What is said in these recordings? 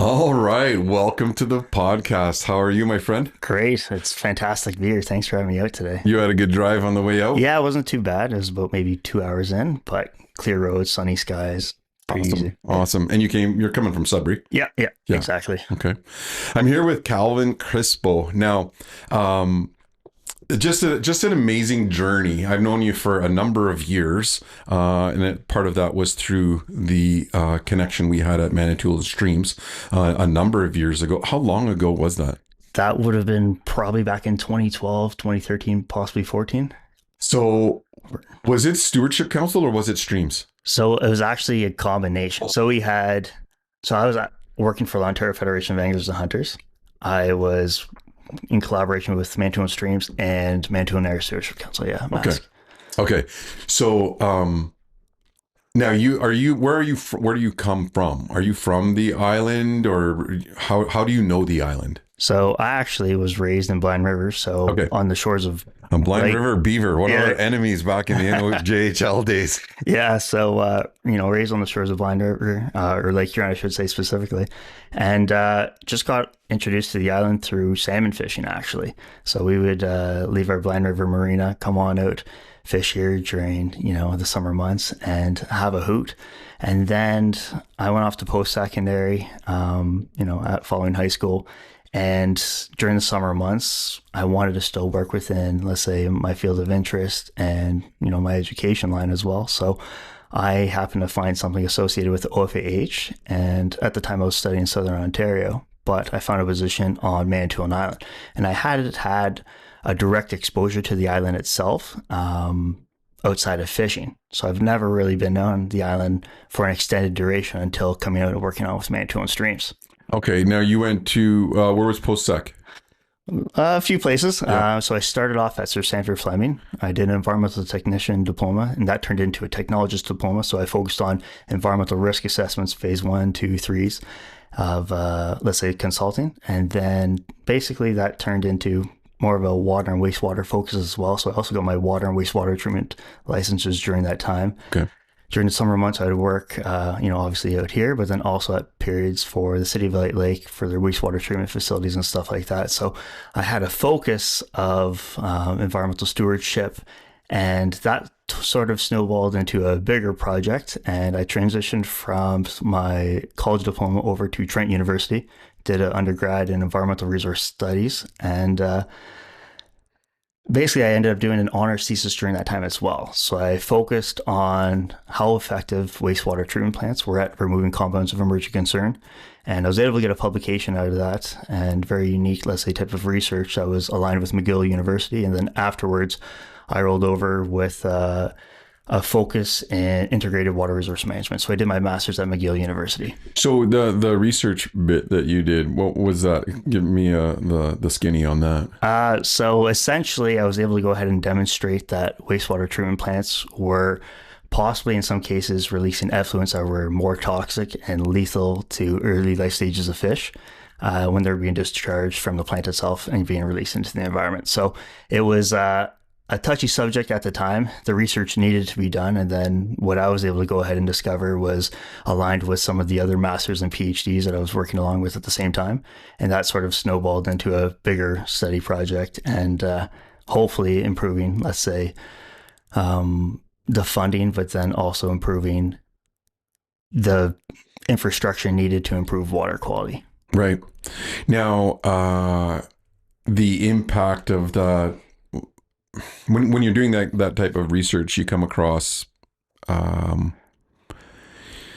All right, welcome to the podcast. How are you, my friend? Great. It's fantastic to be here. Thanks for having me out today. You had a good drive on the way out? Yeah, it wasn't too bad. It was about maybe 2 hours in, but clear roads, sunny skies, pretty Awesome. easy. Awesome. And you're coming from Sudbury. Yeah, Yeah. exactly. Okay. I'm here with Calvin Crispo. Now, just an amazing journey. I've known you for a number of years, part of that was through the connection we had at Manitoulin Streams a number of years ago. How long ago was that? That would have been probably back in 2012, 2013, possibly 14. So, was it Stewardship Council or was it Streams? So it was actually a combination. I was working for the Ontario Federation of Anglers and Hunters. I was in collaboration with Manitoulin Streams and Manitoulin Area Stewardship Council. Yeah. Okay. So, now where do you come from? Are you from the island, or how do you know the island? So I actually was raised in Blind River, so Okay. on the shores of Blind River Beaver, one of Yeah. our enemies back in the NOJHL days. yeah. So raised on the shores of Blind River or Lake Huron, I should say specifically, and just got introduced to the island through salmon fishing actually. So we would leave our Blind River marina, come on out, fish here during the summer months, and have a hoot. And then I went off to post secondary, following high school. And during the summer months, I wanted to still work within, let's say, my field of interest and, my education line as well. So I happened to find something associated with the OFAH. And at the time I was studying in Southern Ontario, but I found a position on Manitoulin Island. And I hadn't had a direct exposure to the island itself outside of fishing. So I've never really been on the island for an extended duration until coming out and working on with Manitoulin Streams. Okay. Now you went to where was post sec? A few places. Yeah. So I started off at Sir Sanford Fleming. I did an environmental technician diploma, and that turned into a technologist diploma. So I focused on environmental risk assessments, phase 1, 2, 3s of, let's say, consulting. And then basically that turned into more of a water and wastewater focus as well. So I also got my water and wastewater treatment licenses during that time. Okay. During the summer months, I would work, obviously out here, but then also at periods for the City of Light Lake for their wastewater treatment facilities and stuff like that. So I had a focus of environmental stewardship, and that sort of snowballed into a bigger project. And I transitioned from my college diploma over to Trent University, did an undergrad in environmental resource studies, and basically, I ended up doing an honors thesis during that time as well. So I focused on how effective wastewater treatment plants were at removing compounds of emerging concern. And I was able to get a publication out of that, and very unique, let's say, type of research that was aligned with McGill University. And then afterwards, I rolled over with a focus in integrated water resource management. So I did my master's at McGill University. So the research bit that you did, what was that? Give me the skinny on that. So essentially, I was able to go ahead and demonstrate that wastewater treatment plants were possibly in some cases releasing effluents that were more toxic and lethal to early life stages of fish when they're being discharged from the plant itself and being released into the environment. So it was a touchy subject at the time. The research needed to be done. And then what I was able to go ahead and discover was aligned with some of the other masters and PhDs that I was working along with at the same time. And that sort of snowballed into a bigger study project and hopefully improving, let's say, the funding, but then also improving the infrastructure needed to improve water quality. Right. Now, the impact of the when you're doing that type of research, you come across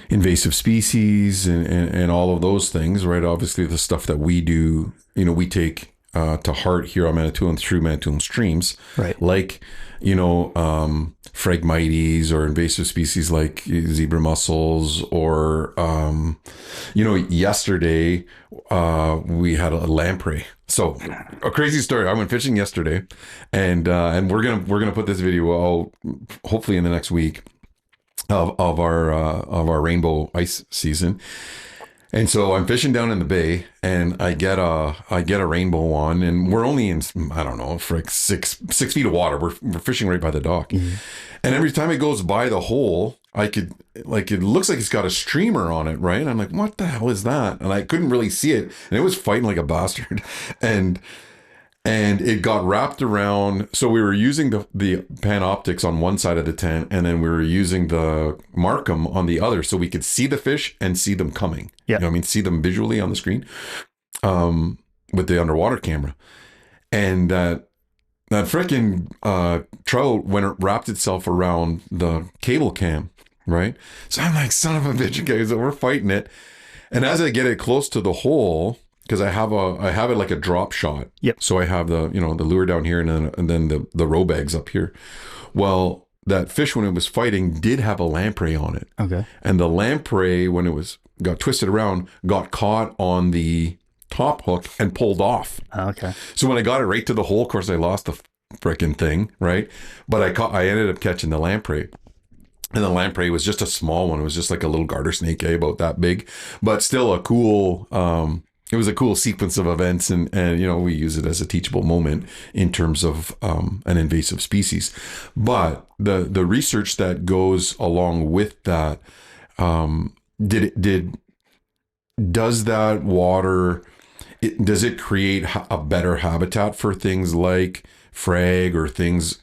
invasive species and all of those things, right? Obviously, the stuff that we do, we take to heart here on Manitoulin through Manitoulin Streams, right? Like, Phragmites or invasive species like zebra mussels or, yesterday we had a lamprey. So a crazy story. I went fishing yesterday, and we're gonna put this video out hopefully in the next week of our rainbow ice season. And so I'm fishing down in the bay, and I get a rainbow on, and we're only in, I don't know, for like six feet of water. We're fishing right by the dock, and every time it goes by the hole, I could, like, it looks like it's got a streamer on it, right? I'm like, what the hell is that? And I couldn't really see it, and it was fighting like a bastard, and it got wrapped around. So we were using the Panoptics on one side of the tent, and then we were using the Markham on the other, so we could see the fish and see them coming. Yeah. You know what I mean? See them visually on the screen, with the underwater camera, and that freaking trout, when it wrapped itself around the cable cam, right? So I'm like, son of a bitch, guys, so we're fighting it. And as I get it close to the hole, because I have it like a drop shot. Yep. So I have the lure down here, and then the row bags up here. Well, that fish, when it was fighting, did have a lamprey on it. Okay. And the lamprey, when it got twisted around, got caught on the top hook and pulled off. Okay. So when I got it right to the hole, of course I lost the frickin' thing, right? But I ended up catching the lamprey. And the lamprey was just a small one. It was just like a little garter snake, about that big, but still a cool, it was a cool sequence of events, and we use it as a teachable moment in terms of an invasive species. But the research that goes along with that, does that water, does it create a better habitat for things like frag or things,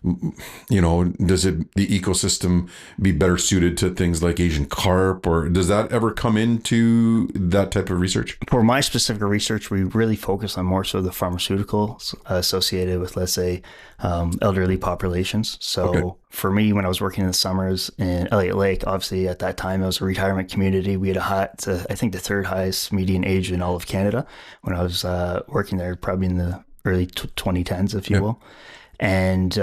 does the ecosystem be better suited to things like Asian carp, or does that ever come into that type of research? For my specific research, we really focus on more so the pharmaceuticals associated with, let's say, elderly populations. So Okay. for me, when I was working in the summers in Elliott Lake, obviously at that time it was a retirement community. We had I think the third highest median age in all of Canada when I was working there, probably in the early 2010s, if you will. And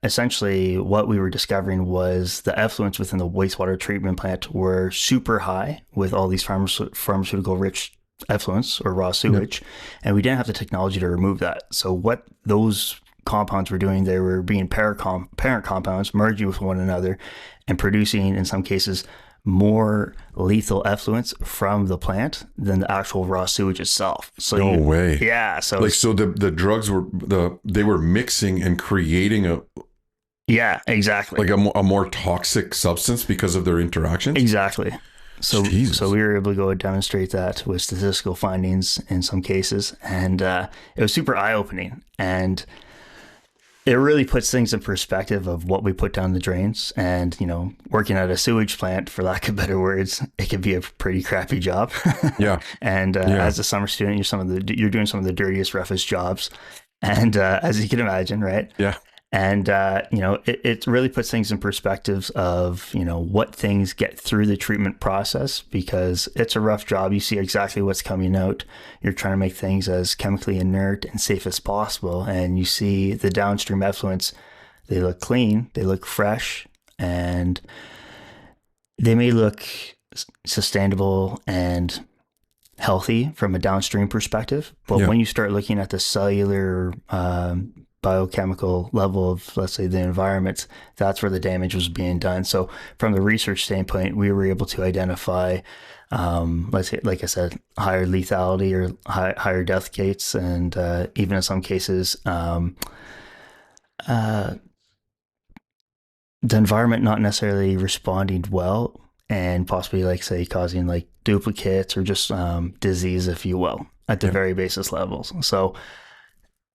essentially what we were discovering was the effluents within the wastewater treatment plant were super high with all these pharmaceutical rich effluents or raw sewage. And we didn't have the technology to remove that. So what those compounds were doing, they were being parent compounds, merging with one another and producing, in some cases, more lethal effluents from the plant than the actual raw sewage itself. So No way. Yeah. So so the drugs they were mixing and creating yeah, exactly. like a more toxic substance because of their interactions. Exactly. So Jesus. So we were able to go and demonstrate that with statistical findings in some cases, and it was super eye-opening, and it really puts things in perspective of what we put down the drains. And working at a sewage plant, for lack of better words, it could be a pretty crappy job. Yeah. And as a summer student, you're doing some of the dirtiest, roughest jobs, and as you can imagine, right? Yeah. And, it really puts things in perspectives of, what things get through the treatment process, because it's a rough job. You see exactly what's coming out. You're trying to make things as chemically inert and safe as possible. And you see the downstream effluents, they look clean, they look fresh, and they may look sustainable and healthy from a downstream perspective. But when you start looking at the cellular, biochemical level of, let's say, the environment, that's where the damage was being done. So from the research standpoint, we were able to identify, let's say, like I said, higher lethality or higher death rates, and even in some cases, the environment not necessarily responding well, and possibly, like, say, causing like duplicates or just disease, if you will, at the very basis levels. So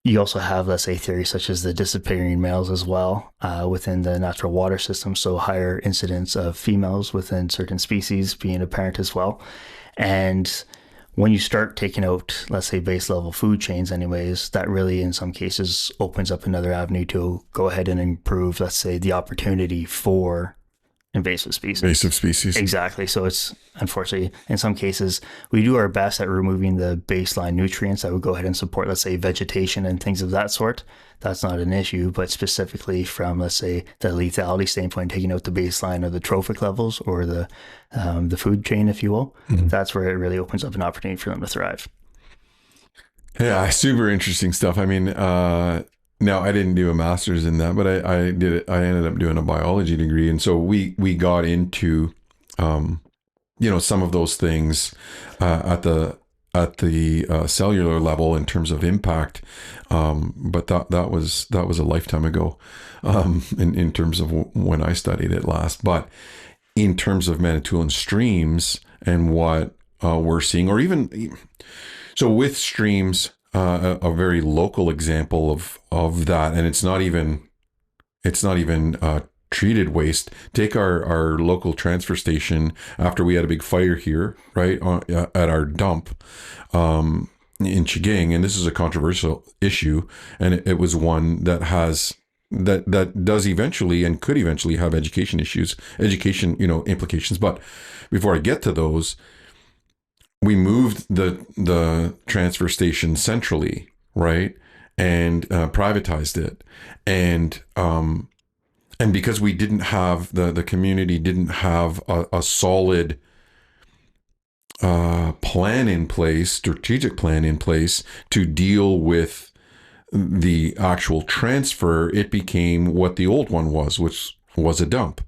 you also have, let's say, theories such as the disappearing males as well within the natural water system. So higher incidence of females within certain species being apparent as well. And when you start taking out, let's say, base level food chains anyways, that really in some cases opens up another avenue to go ahead and improve, let's say, the opportunity for invasive species. Exactly. So it's, unfortunately, in some cases, we do our best at removing the baseline nutrients that would go ahead and support, let's say, vegetation and things of that sort. That's not an issue, but specifically from, let's say, the lethality standpoint, taking out the baseline of the trophic levels or the food chain, if you will, that's where it really opens up an opportunity for them to thrive. Yeah, super interesting stuff. I mean, now I didn't do a master's in that, but I did it. I ended up doing a biology degree, and so we got into, some of those things at the at the cellular level in terms of impact. But that was a lifetime ago, in terms of when I studied it last. But in terms of Manitoulin streams and what we're seeing, or even so with streams, a very local example of that, and it's not even treated waste. Take our local transfer station after we had a big fire here, right, at our dump in Chiging, and this is a controversial issue, and it was one that does eventually and could eventually have education implications. But before I get to those, we moved the transfer station centrally, right, and privatized it, and because we didn't have the community didn't have a solid strategic plan in place to deal with the actual transfer, it became what the old one was, which was a dump.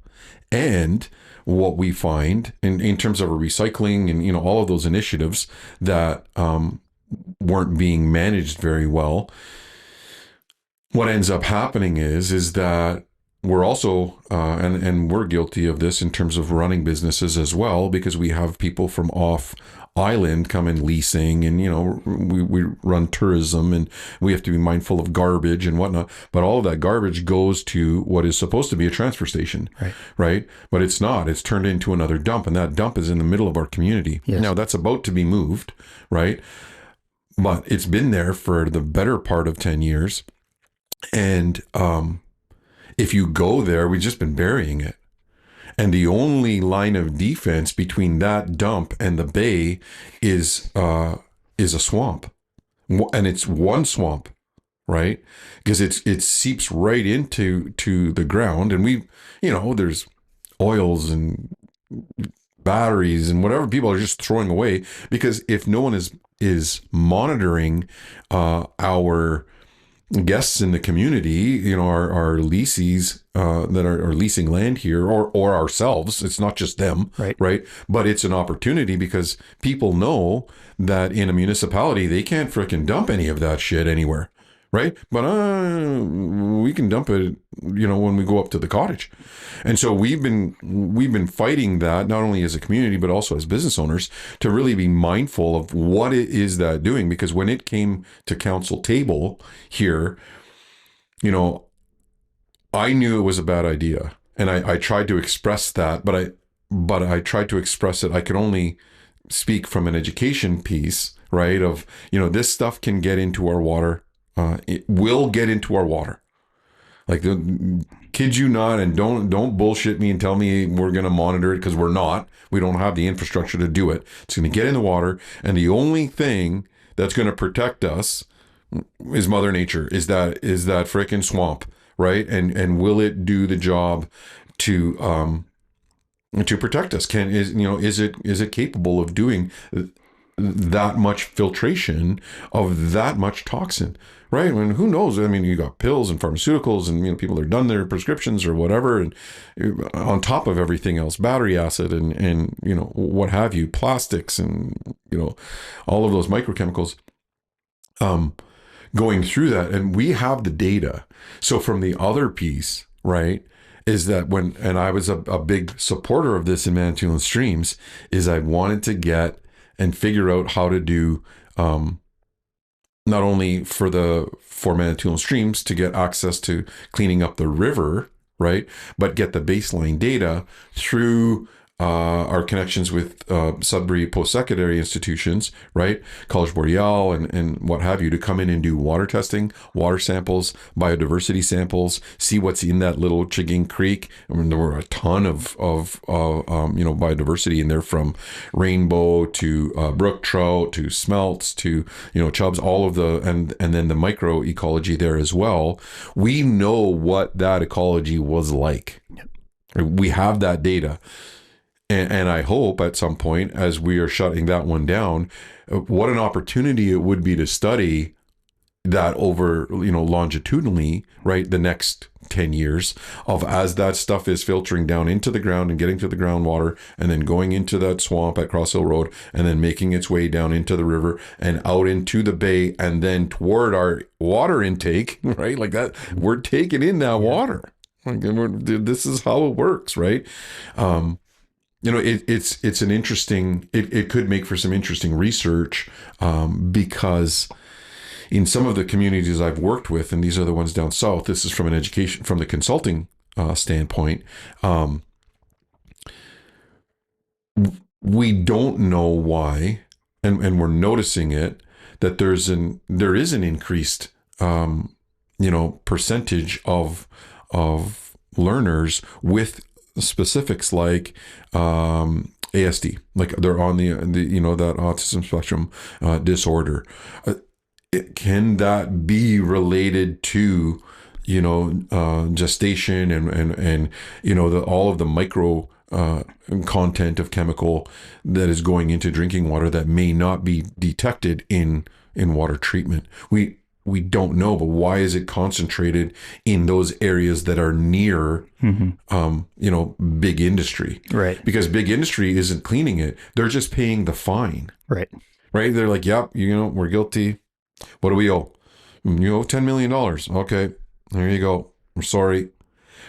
And what we find in terms of a recycling and all of those initiatives that weren't being managed very well, what ends up happening is that we're also, and we're guilty of this in terms of running businesses as well, because we have people from off island come in leasing, and we run tourism, and we have to be mindful of garbage and whatnot. But all of that garbage goes to what is supposed to be a transfer station, right? But it's not. It's turned into another dump, and that dump is in the middle of our community. Yes. Now that's about to be moved, right? But it's been there for the better part of 10 years, and if you go there, we've just been burying it. And the only line of defense between that dump and the bay is a swamp. And it's one swamp, right? Because it seeps right into the ground. And there's oils and batteries and whatever people are just throwing away, because if no one is monitoring our guests in the community, our leasees that are leasing land here, or ourselves. It's not just them, right? But it's an opportunity, because people know that in a municipality they can't frickin' dump any of that shit anywhere, right? But we can dump it, when we go up to the cottage. And so we've been fighting that, not only as a community but also as business owners, to really be mindful of what it is that doing. Because when it came to council table here, I knew it was a bad idea, and I tried to express that, but I tried to express it. I could only speak from an education piece, right? Of this stuff can get into our water. It will get into our water. Like, kid you not, and don't bullshit me and tell me we're going to monitor it, because we're not. We don't have the infrastructure to do it. It's going to get in the water, and the only thing that's going to protect us is Mother Nature, is that frickin' swamp, right? And will it do the job to protect us? Is it capable of doing that much filtration of that much toxin, right? I mean, who knows? I mean, you got pills and pharmaceuticals, and people are done their prescriptions or whatever, and on top of everything else, battery acid and what have you, plastics, and all of those microchemicals going through that. And we have the data. So from the other piece, right, is that and I was a big supporter of this in Manitoulin Streams, is I wanted to get and figure out how to do, not only for Manitoulin Streams to get access to cleaning up the river, right, but get the baseline data through our connections with Sudbury post-secondary institutions, right, College Boreal and what have you, to come in and do water testing, water samples, biodiversity samples, see what's in that little Chiging Creek. I mean, there were a ton of biodiversity in there, from rainbow to brook trout to smelts to chubs, all of and then the micro ecology there as well. We know what that ecology was like. Yep. We have that data. And I hope at some point, as we are shutting that one down, what an opportunity it would be to study that over, longitudinally, right, the next 10 years of as that stuff is filtering down into the ground and getting to the groundwater and then going into that swamp at Cross Hill Road and then making its way down into the river and out into the bay and then toward our water intake, right? Like that, we're taking in that water. Like, this is how it works, right? It's an interesting, it could make for some interesting research, because in some of the communities I've worked with, and these are the ones down south, this is from the consulting standpoint. We don't know why, and we're noticing it, that there is an increased, percentage of learners with specifics like ASD, like they're on the that autism spectrum disorder. Can that be related to gestation and all of the micro content of chemical that is going into drinking water that may not be detected in water treatment? We don't know, but why is it concentrated in those areas that are near, big industry? Right. Because big industry isn't cleaning it; they're just paying the fine. Right. Right. They're like, "Yep, we're guilty. What do we owe? You owe $10 million. Okay, there you go. We're sorry."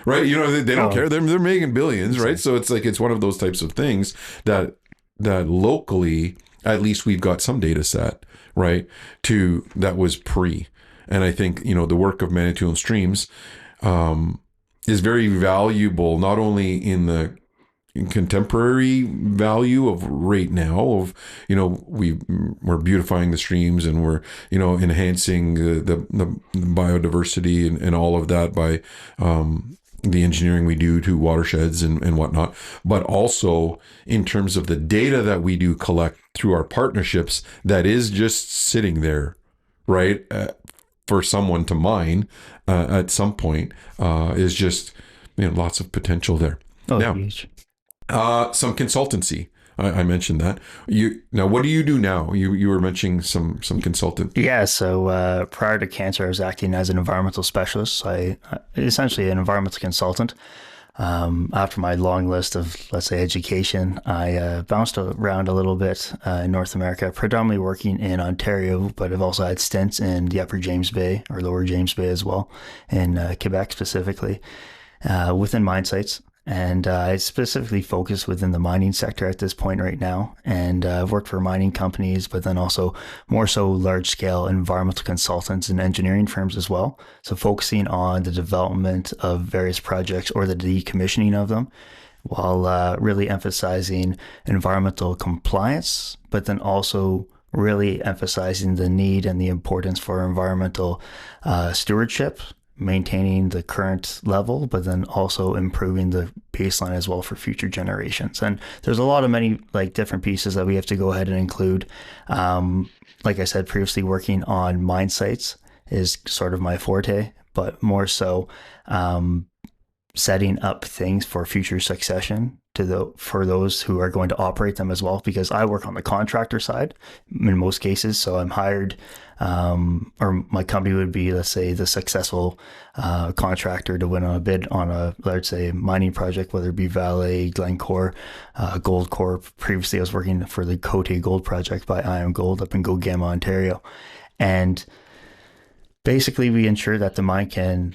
Right. They don't care. They're making billions, right? So it's like, it's one of those types of things that locally, at least we've got some data set, right, that was pre. And I think, the work of Manitoulin Streams is very valuable, not only in the contemporary value of right now of, we're beautifying the streams and we're, enhancing the biodiversity and all of that by the engineering we do to watersheds and whatnot, but also in terms of the data that we do collect through our partnerships that is just sitting there, right, for someone to mine at some point, is just, lots of potential there. Now, huge. Some consultancy. I mentioned that. Now, what do you do now? You were mentioning some consultant. Yeah. So prior to cancer, I was acting as an environmental specialist. I essentially an environmental consultant. After my long list of, let's say, education, I bounced around a little bit in North America, predominantly working in Ontario, but I've also had stints in the Upper James Bay or Lower James Bay as well, in Quebec specifically, within mine sites. And I specifically focus within the mining sector at this point right now. And I've worked for mining companies, but then also more so large scale environmental consultants and engineering firms as well. So focusing on the development of various projects or the decommissioning of them, while really emphasizing environmental compliance, but then also really emphasizing the need and the importance for environmental stewardship, maintaining the current level, but then also improving the baseline as well for future generations. And there's a lot of many different pieces that we have to go ahead and include. Like I said previously, working on mine sites is sort of my forte, but more so setting up things for future succession for those who are going to operate them as well, because I work on the contractor side in most cases. So I'm hired, or my company would be, let's say, the successful contractor to win on a bid on a, let's say, mining project, whether it be Vale, Glencore, Goldcorp. Previously, I was working for the Côté Gold project by Ion Gold up in Gogama, Ontario. And basically, we ensure that the mine can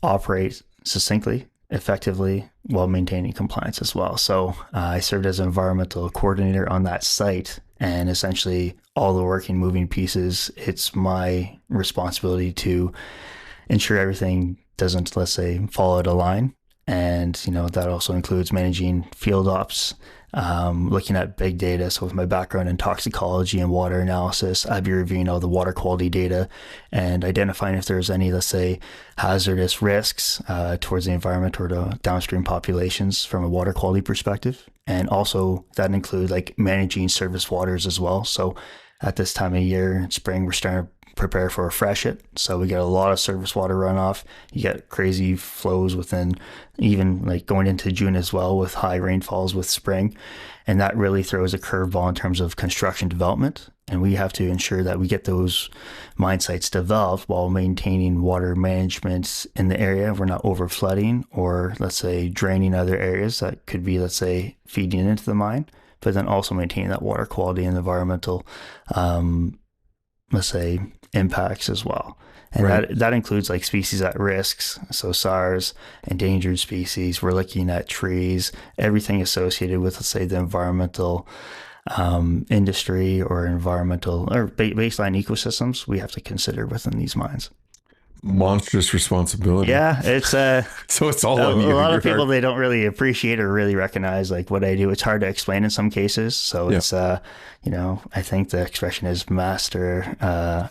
operate succinctly, effectively, while maintaining compliance as well. So I served as an environmental coordinator on that site, and essentially all the working moving pieces, it's my responsibility to ensure everything doesn't, let's say, fall out of line. And, that also includes managing field ops, looking at big data. So with my background in toxicology and water analysis, I'd be reviewing all the water quality data and identifying if there's any, let's say, hazardous risks towards the environment or the downstream populations from a water quality perspective. And also that includes managing surface waters as well. So at this time of year, in spring, we're starting to prepare for a freshet. So we get a lot of surface water runoff. You get crazy flows within even going into June as well, with high rainfalls with spring. And that really throws a curveball in terms of construction development. and we have to ensure that we get those mine sites developed while maintaining water management in the area. We're not over flooding or, let's say, draining other areas that could be, let's say, feeding into the mine, but then also maintaining that water quality and environmental, let's say, impacts as well. And Right. that includes like species at risks, so SARS, endangered species. We're looking at trees, everything associated with, let's say, the environmental industry or environmental or baseline ecosystems we have to consider within these mines. Monstrous responsibility. Yeah, it's So it's all a on you. lot Your of people, heart. they don't really appreciate or really recognize like what I do. It's hard to explain in some cases. So it's you know, I think the expression is master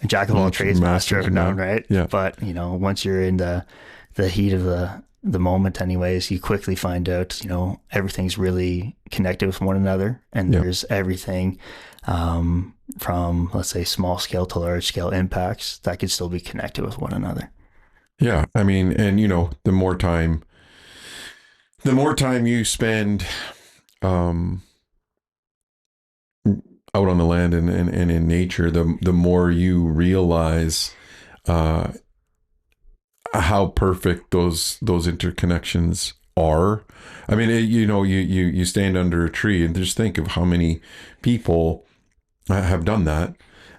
jack of all trades, master of none, right? Yeah. But you know, once you're in the heat of the moment anyways, you quickly find out, you know, everything's really connected with one another, and there's everything from, let's say, small scale to large scale impacts that could still be connected with one another. Yeah. I mean, and you know, the more time you spend out on the land and in nature, the more you realize how perfect those interconnections are. I mean, you know, you stand under a tree and just think of how many people have done that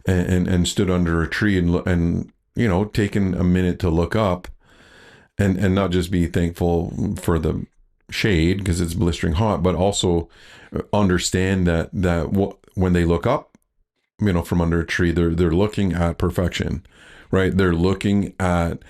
and stood under a tree and you know, taken a minute to look up and not just be thankful for the shade because it's blistering hot, but also understand that when they look up, you know, from under a tree, they're looking at perfection, right? They're looking at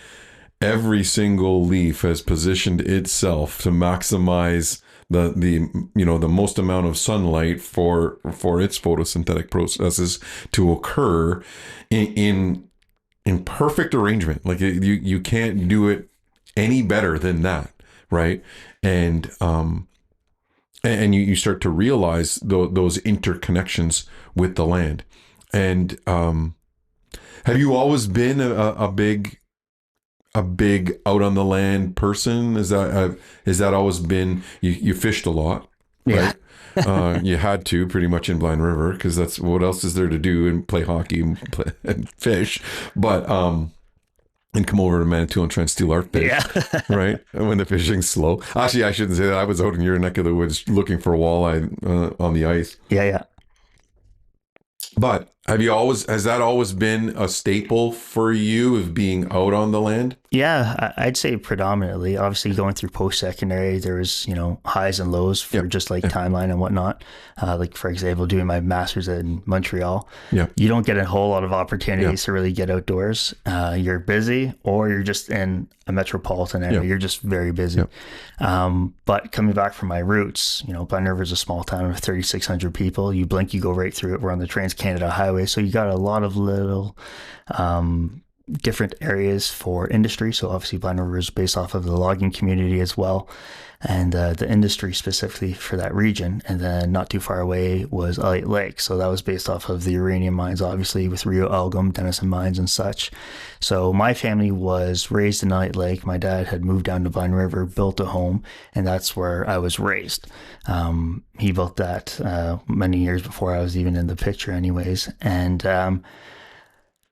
every single leaf has positioned itself to maximize the you know, the most amount of sunlight for its photosynthetic processes to occur in perfect arrangement. Like you can't do it any better than that, right? And you start to realize those interconnections with the land. And have you always been a big out on the land person? Is that always been you fished a lot, right? Yeah. You had to pretty much in Blind River because that's what else is there to do and play hockey and fish, but and come over to Manitou and try and steal our fish, Yeah. right? When the fishing's slow. Actually, I shouldn't say that. I was out in your neck of the woods looking for walleye on the ice. Yeah. But has that always been a staple for you of being out on the land? Yeah, I'd say predominantly. Obviously, going through post-secondary, there was, you know, highs and lows for just like timeline and whatnot. Like, for example, doing my master's in Montreal, you don't get a whole lot of opportunities to really get outdoors. You're busy or you're just in a metropolitan area. You're just very busy. But coming back from my roots, you know, Blind River is a small town of 3,600 people. You blink, you go right through it. We're on the Trans-Canada Highway. So you got a lot of little different areas for industry. So obviously Blind River is based off of the logging community as well, and the industry specifically for that region. And then not too far away was Elliott Lake. So that was based off of the uranium mines, obviously with Rio Algom, Denison Mines and such. So my family was raised in Elliott Lake. My dad had moved down to Blind River, built a home, and that's where I was raised. He built that many years before I was even in the picture anyways. And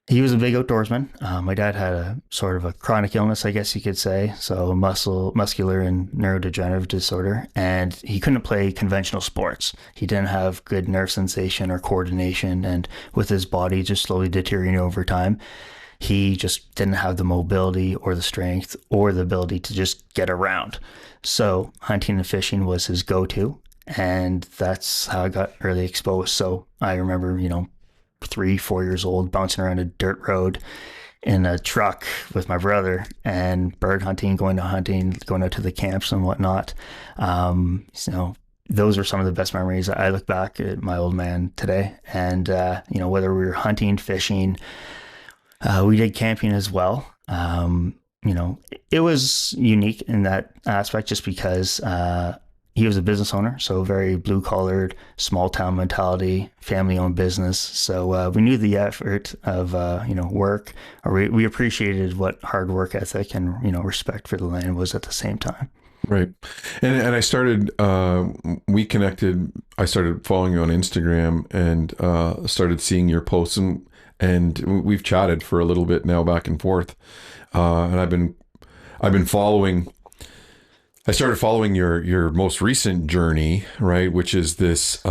he was a big outdoorsman. My dad had a sort of a chronic illness, I guess you could say, so muscular and neurodegenerative disorder, and he couldn't play conventional sports. He didn't have good nerve sensation or coordination, and with his body just slowly deteriorating over time, he just didn't have the mobility or the strength or the ability to just get around. So hunting and fishing was his go-to, and that's how I got early exposed. So I remember, 3-4 years old, bouncing around a dirt road in a truck with my brother and bird hunting, going out to the camps and whatnot. Those are some of the best memories. I look back at my old man today, and whether we were hunting, fishing, we did camping as well. It was unique in that aspect just because he was a business owner, so very blue-collared, small-town mentality, family-owned business. So we knew the effort of, work, or we appreciated what hard work ethic and, respect for the land was at the same time. Right. And I started, we connected, I started following you on Instagram and started seeing your posts, and we've chatted for a little bit now back and forth. And I've been following, I started following your most recent journey, right? Which is this,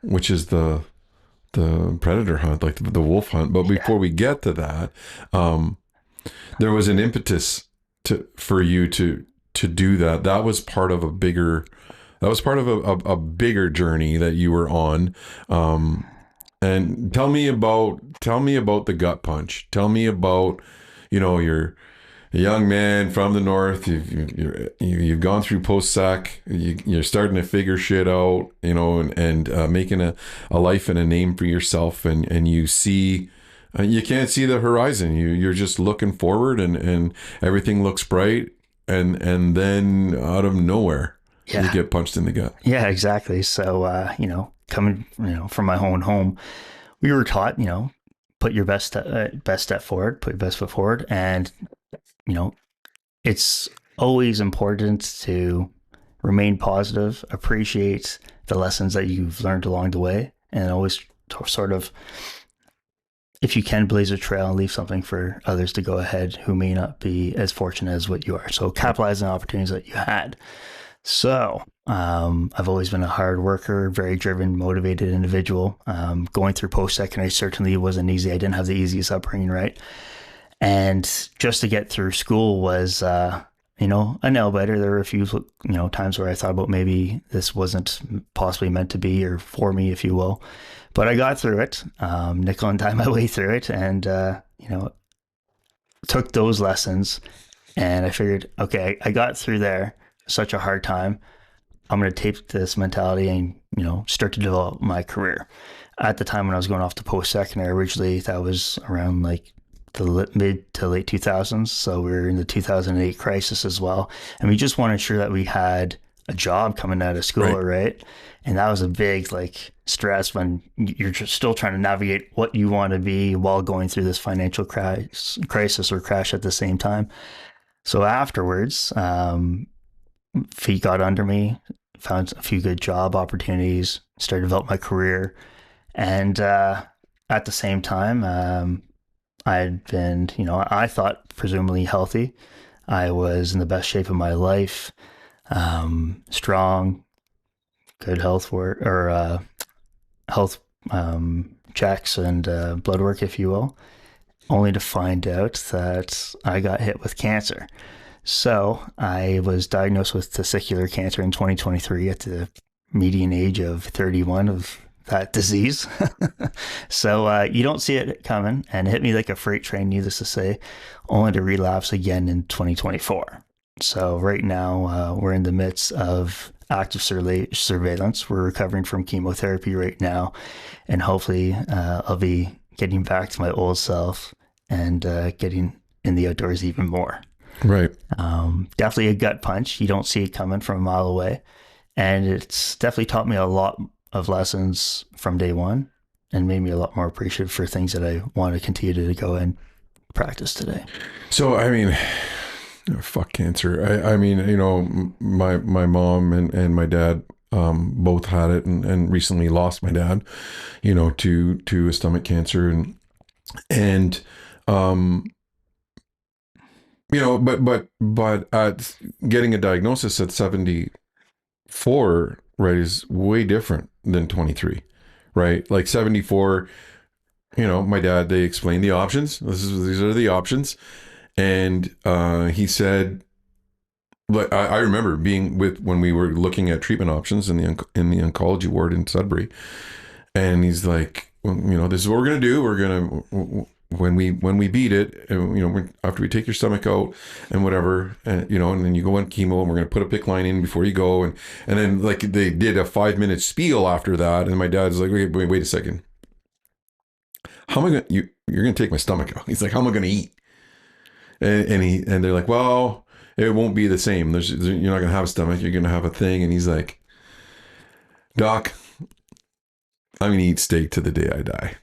which is the predator hunt, like the wolf hunt. But Yeah. before we get to that, um, there was an impetus for you to do that. That was part of a bigger, that was part of a bigger journey that you were on. And tell me about the gut punch. Tell me about, you're a young man from the north. You've gone through post sec. You're starting to figure shit out, and making a life and a name for yourself. And you see, you can't see the horizon. You're just looking forward, and everything looks bright. And then out of nowhere, you Yeah. get punched in the gut. Yeah, exactly. So, coming, from my own home, we were taught, put your best step forward, put your best foot forward. And, you know, it's always important to remain positive, appreciate the lessons that you've learned along the way, and always sort of, if you can, blaze a trail and leave something for others to go ahead who may not be as fortunate as what you are. So capitalize on opportunities that you had. So I've always been a hard worker, very driven, motivated individual. Going through post-secondary certainly wasn't easy. I didn't have the easiest upbringing, right? And just to get through school was, a nail biter. There were a few, times where I thought about maybe this wasn't possibly meant to be or for me, if you will. But I got through it, nickel and dime my way through it, and, took those lessons. And I figured, okay, I got through there, such a hard time. I'm going to take this mentality and, start to develop my career. At the time when I was going off to post-secondary, originally that was around like the mid to late 2000s. So we were in the 2008 crisis as well. And we just want to ensure that we had a job coming out of school, right? And that was a big stress when you're just still trying to navigate what you want to be while going through this financial crisis or crash at the same time. So afterwards, feet got under me, found a few good job opportunities, started to develop my career. And at the same time, I had been, I thought presumably healthy. I was in the best shape of my life, strong, good health work or health checks and blood work, if you will, only to find out that I got hit with cancer. So I was diagnosed with testicular cancer in 2023 at the median age of 31 of that disease. So you don't see it coming, and it hit me like a freight train, needless to say, only to relapse again in 2024. So right now we're in the midst of active surveillance. We're recovering from chemotherapy right now, and hopefully I'll be getting back to my old self and getting in the outdoors even more. Right. Definitely a gut punch. You don't see it coming from a mile away. And it's definitely taught me a lot of lessons from day one and made me a lot more appreciative for things that I want to continue to go and practice today. So, I mean, fuck cancer. I mean, my mom and my dad both had it, and recently lost my dad, to a stomach cancer, and but at getting a diagnosis at 74, right, is way different than 23, right? Like 74, my dad, they explained the options. These are the options. And he said, like, I remember being when we were looking at treatment options in the oncology ward in Sudbury, and he's like, well, this is what we're gonna do. We're gonna when we beat it, after we take your stomach out and whatever, and then you go on chemo, and we're gonna put a PICC line in before you go, and then like they did a 5-minute spiel after that, and my dad's like, wait a second, how am I gonna you're gonna take my stomach out? He's like, how am I gonna eat? And they're like, well, it won't be the same. You're not gonna have a stomach. You're gonna have a thing. And he's like, Doc, I'm gonna eat steak to the day I die.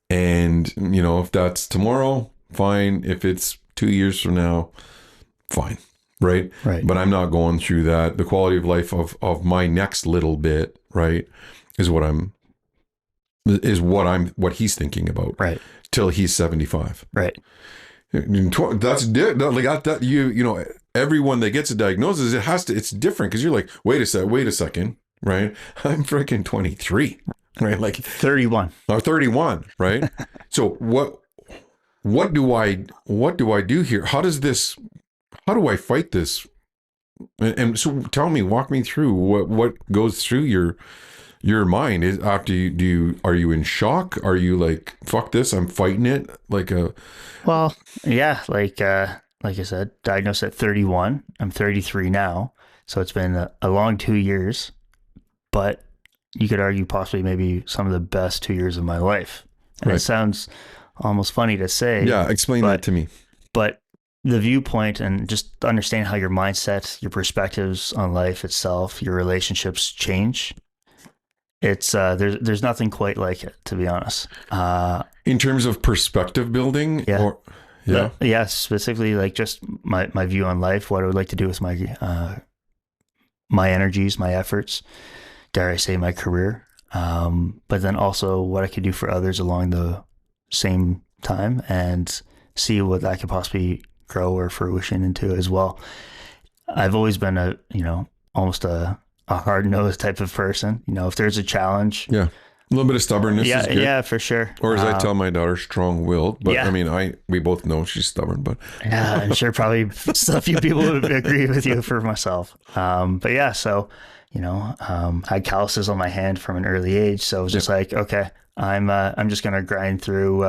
And if that's tomorrow, fine. If it's 2 years from now, fine. right? Right. But I'm not going through that. The quality of life of my next little bit, right, is what he's thinking about Right. till he's 75. Right. That's like that. You know, everyone that gets a diagnosis, it's different because you're like, wait a second, right? I'm freaking 23, right? Like 31. or 31, right? So what do I do here? How do I fight this? And so tell me, walk me through what goes through your mind is after are you in shock? Are you like, fuck this, I'm fighting it like a Well, yeah, like I said, diagnosed at 31. I'm 33 now. So it's been a long 2 years, but you could argue possibly maybe some of the best 2 years of my life. And Right. it sounds almost funny to say. Yeah, explain that to me. But the viewpoint and just understand how your mindset, your perspectives on life itself, your relationships change. It's there's nothing quite like it, to be honest. In terms of perspective building, Yeah. or yeah, Yeah, specifically like just my view on life, what I would like to do with my energies, my efforts, dare I say my career, but then also what I could do for others along the same time and see what that could possibly grow or fruition into as well. I've always been almost a hard-nosed type of person. You know, if there's a challenge, yeah, a little bit of stubbornness is good. yeah, for sure. Or as I tell my daughter, strong-willed. But Yeah. I mean, we both know she's stubborn. But Yeah, I'm sure probably a few people would agree with you for myself. But yeah, so, I had calluses on my hand from an early age. So it was just like, okay, I'm just going to grind through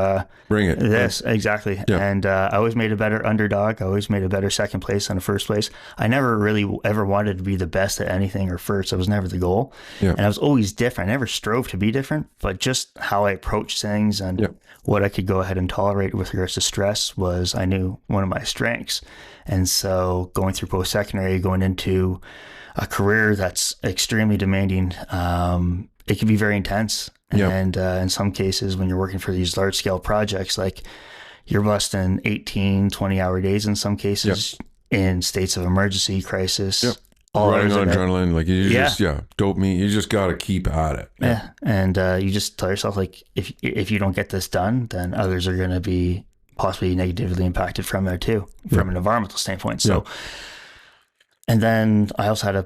bring it. this. Exactly. Yeah. And I always made a better underdog. I always made a better second place than a first place. I never really ever wanted to be the best at anything or first. It was never the goal. Yeah. And I was always different. I never strove to be different, but just how I approached things and what I could go ahead and tolerate with regards to stress was, I knew, one of my strengths. And so going through post-secondary, going into a career that's extremely demanding, it can be very intense. Yeah. And in some cases, when you're working for these large scale projects, like you're busting 18, 20-hour days in some cases in states of emergency, crisis. Yep. All Running hours on of it. adrenaline, like you just dope me. You just got to keep at it. Yeah. And you just tell yourself, like, if you don't get this done, then others are going to be possibly negatively impacted from there too, from an environmental standpoint. So, and then I also had a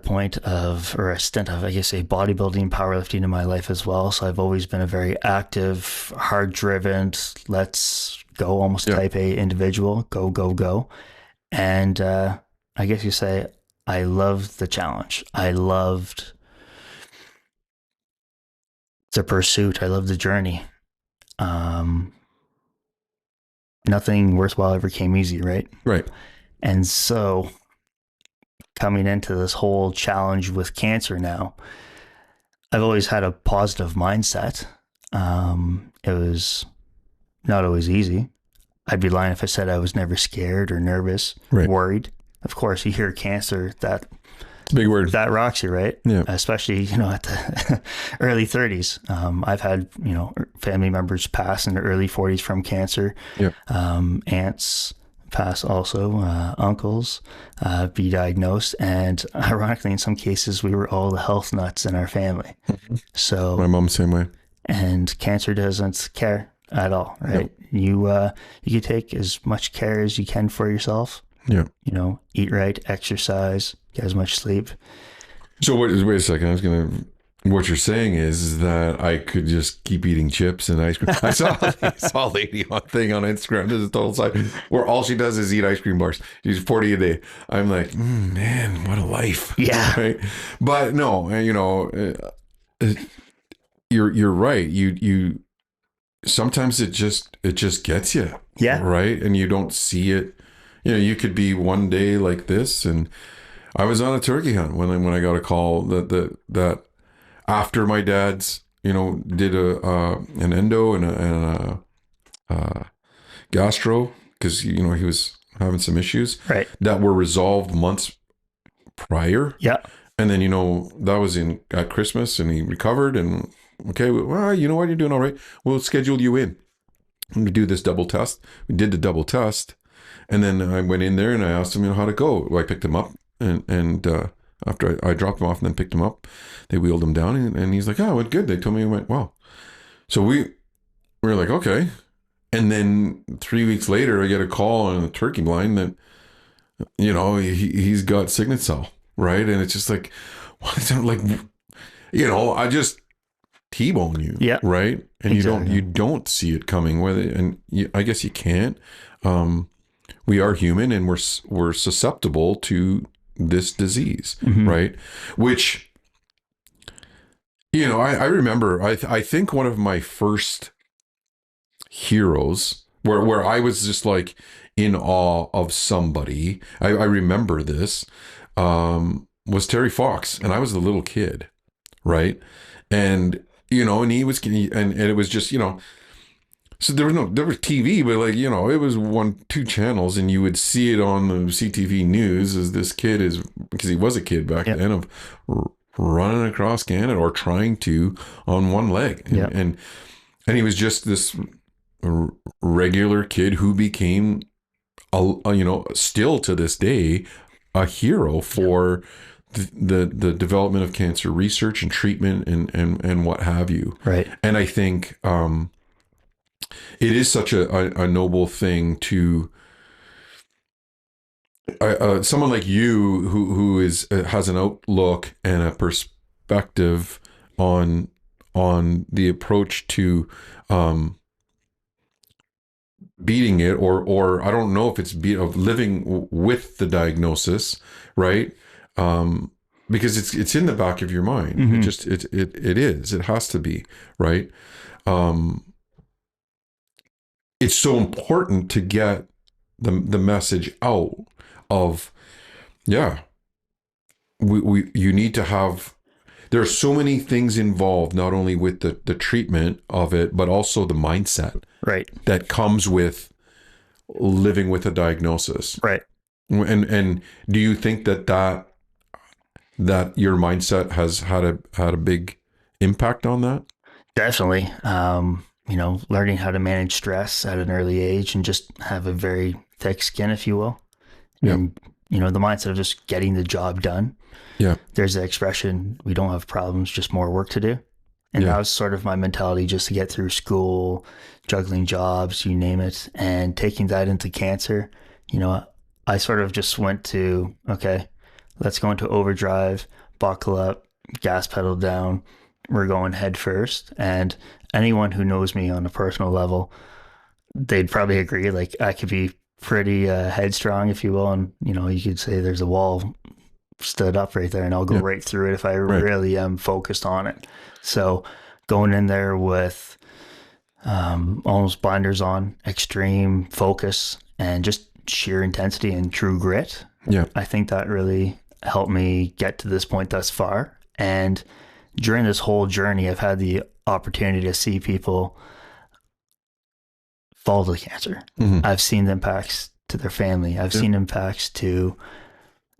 stint of, I guess, bodybuilding, powerlifting in my life as well. So I've always been a very active, hard-driven, let's go, almost type A individual, go, go, go. And I guess you say I loved the challenge. I loved the pursuit. I loved the journey. Nothing worthwhile ever came easy, right? Right. And so coming into this whole challenge with cancer now, I've always had a positive mindset. It was not always easy. I'd be lying if I said I was never scared or nervous, worried. Of course, you hear cancer, that big word, that rocks you, right? Yeah. Especially, at the early 30s. I've had, family members pass in the early 40s from cancer. Yeah. Aunts pass also, uncles be diagnosed. And ironically, in some cases, we were all the health nuts in our family. So my mom, same way. And cancer doesn't care at all, right? Yep. You can take as much care as you can for yourself. Yeah. Eat right, exercise, get as much sleep. So wait a second. What you're saying is that I could just keep eating chips and ice cream. I saw a lady thing on Instagram. This is a total side where all she does is eat ice cream bars. She's 40 a day. I'm like, man, what a life. Yeah. Right. But no, you're right. You sometimes it just gets you. Yeah. Right. And you don't see it. You could be one day like this, and I was on a turkey hunt when I got a call that after my dad's did an endo and a gastro, because he was having some issues that were resolved months prior. Yeah. And then that was at Christmas, and he recovered, and okay, well, you know what, you're doing all right. We'll schedule you in to do this double test. We did the double test. And then I went in there and I asked him, how to go. I picked him up, and after I dropped him off and then picked him up, they wheeled him down, and he's like, oh, it went good. They told me it went well. So we were like, okay. And then 3 weeks later, I get a call on the turkey blind that, he's got signet cell, right? And it's just like, what is that? Like, I just T-bone you, Yeah, right? And exactly. you don't see it coming, I guess you can't. We are human, and we're susceptible to this disease, right? Which, I remember, I think one of my first heroes where I was just like in awe of somebody, I remember this, was Terry Fox, and I was a little kid, right? And, and he was, and it was just, so there was TV, but like, it was 2 channels, and you would see it on the CTV news as this kid is, because he was a kid back then, of running across Canada or trying to on one leg. And he was just this regular kid who became, still to this day, a hero for the development of cancer research and treatment and what have you. Right. And I think, it is such a noble thing to someone like you who has an outlook and a perspective on the approach to beating it, or I don't know if it's of living with the diagnosis, right? Because it's in the back of your mind. It has to be, right? It's so important to get the message out of, you need to have, there are so many things involved, not only with the treatment of it, but also the mindset that comes with living with a diagnosis. Right. And do you think that your mindset has had a big impact on that? Definitely. Learning how to manage stress at an early age and just have a very thick skin, if you will. Yeah. And, the mindset of just getting the job done. Yeah. There's the expression, we don't have problems, just more work to do. And that was sort of my mentality, just to get through school, juggling jobs, you name it, and taking that into cancer. I sort of just went to, okay, let's go into overdrive, buckle up, gas pedal down. We're going head first. And anyone who knows me on a personal level, they'd probably agree, like I could be pretty headstrong, if you will. And, you could say there's a wall stood up right there and I'll go right through it if I really am focused on it. So going in there with almost blinders on, extreme focus, and just sheer intensity and true grit. Yeah. I think that really helped me get to this point thus far. And during this whole journey, I've had the opportunity to see people fall to cancer. I've seen the impacts to their family. I've seen impacts to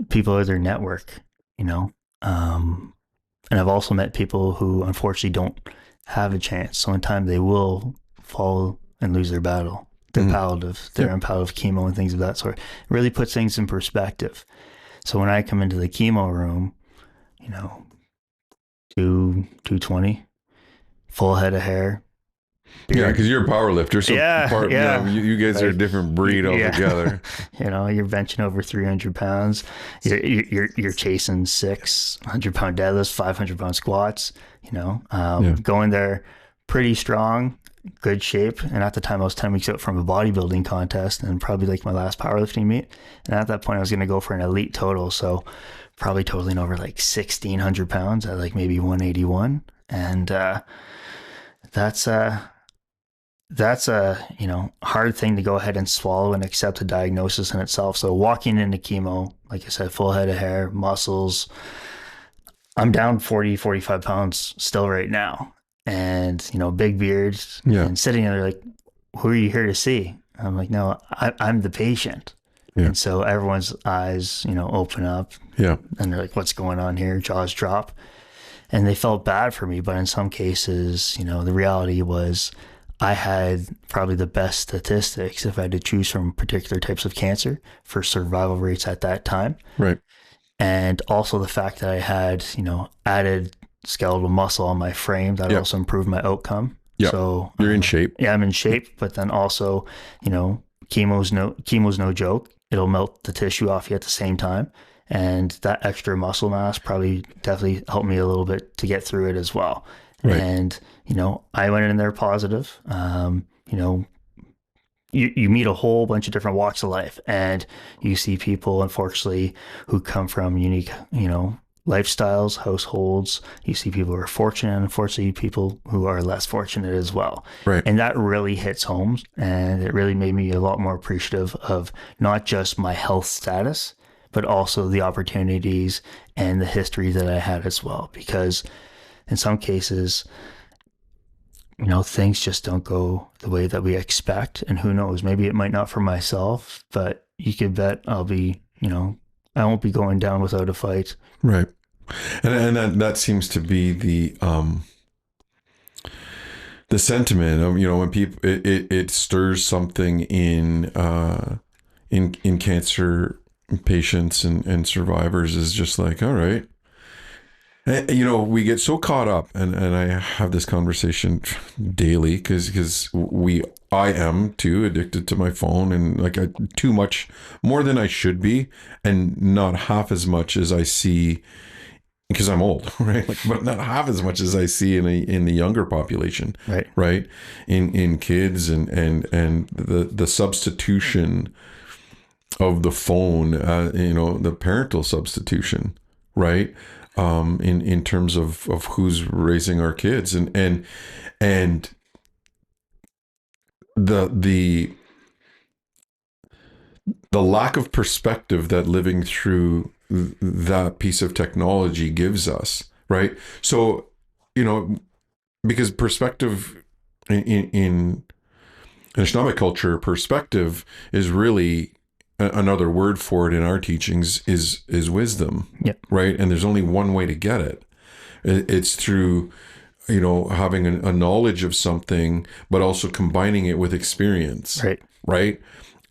people in their network, and I've also met people who unfortunately don't have a chance. So in time they will fall and lose their battle. Their palliative, their palliative chemo and things of that sort. It really puts things in perspective. So when I come into the chemo room, 220, full head of hair. Beard. Yeah, because you're a power lifter. So you guys are a different breed altogether. You're benching over 300 pounds. You're chasing 600-pound deadlifts, 500-pound squats. Going there pretty strong, good shape. And at the time, I was 10 weeks out from a bodybuilding contest and probably like my last powerlifting meet. And at that point, I was going to go for an elite total. So probably totaling over like 1,600 pounds at like maybe 181. And that's a hard thing to go ahead and swallow and accept a diagnosis in itself. So walking into chemo, like I said, full head of hair, muscles, I'm down 40, 45 pounds still right now. And, big beard and sitting there like, who are you here to see? I'm like, no, I'm the patient. Yeah. And so everyone's eyes, open up. Yeah. And they're like, what's going on here? Jaws drop. And they felt bad for me. But in some cases, the reality was I had probably the best statistics if I had to choose from particular types of cancer for survival rates at that time. Right. And also the fact that I had, added skeletal muscle on my frame that Yep. also improved my outcome. Yep. So You're in shape. Yeah, I'm in shape, but then also, chemo's no joke. It'll melt the tissue off you at the same time. And that extra muscle mass probably definitely helped me a little bit to get through it as well. Right. And, I went in there positive. You meet a whole bunch of different walks of life, and you see people, unfortunately, who come from unique, lifestyles, households. You see people who are fortunate, and unfortunately, people who are less fortunate as well. Right. And that really hits home, and it really made me a lot more appreciative of not just my health status, but also the opportunities and the history that I had as well. Because in some cases, things just don't go the way that we expect. And who knows, maybe it might not for myself, but you could bet I'll be, I won't be going down without a fight. Right. And that seems to be the sentiment. When people, it stirs something in cancer patients and survivors, is just like, all right. We get so caught up, and I have this conversation daily because I am too addicted to my phone, and like too much, more than I should be, and not half as much as I see, because I'm old, right? But not half as much as I see in the younger population, right? In kids and the substitution of the phone, the parental substitution, right? In terms of who's raising our kids, and the lack of perspective that living through that piece of technology gives us, right? So, because perspective in Islamic culture, perspective is really another word for it in our teachings is wisdom. Yep. Right. And there's only one way to get it. It's through, having a knowledge of something, but also combining it with experience. Right. Right.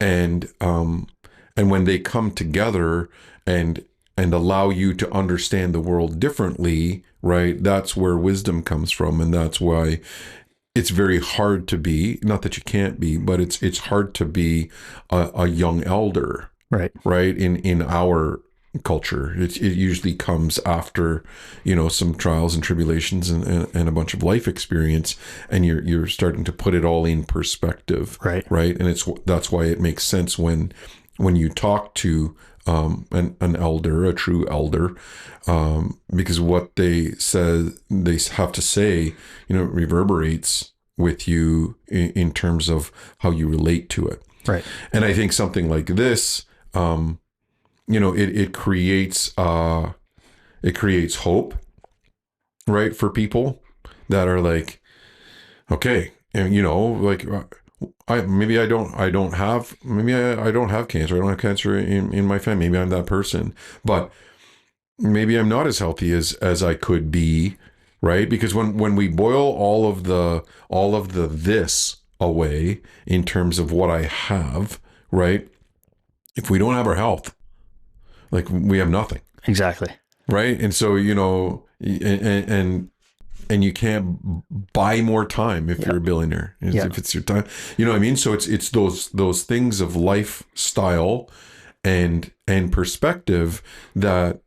And when they come together and allow you to understand the world differently, right, that's where wisdom comes from. And that's why it's very hard to be, not that you can't be, but it's hard to be a young elder, right? In our culture, it usually comes after, some trials and tribulations and a bunch of life experience, and you're starting to put it all in perspective, right? And that's why it makes sense when you talk to an elder, a true elder, because what they have to say, reverberates with you in terms of how you relate to it. Right. And I think something like this, it creates hope, right, for people that are like, okay, and maybe I don't have cancer. I don't have cancer in my family. Maybe I'm that person, but maybe I'm not as healthy as I could be, right? Because when we boil all of the this away in terms of what I have, right? If we don't have our health, like, we have nothing. Exactly. Right. And so, and you can't buy more time if you're a billionaire, if it's your time, you know what I mean? So it's those things of lifestyle and perspective that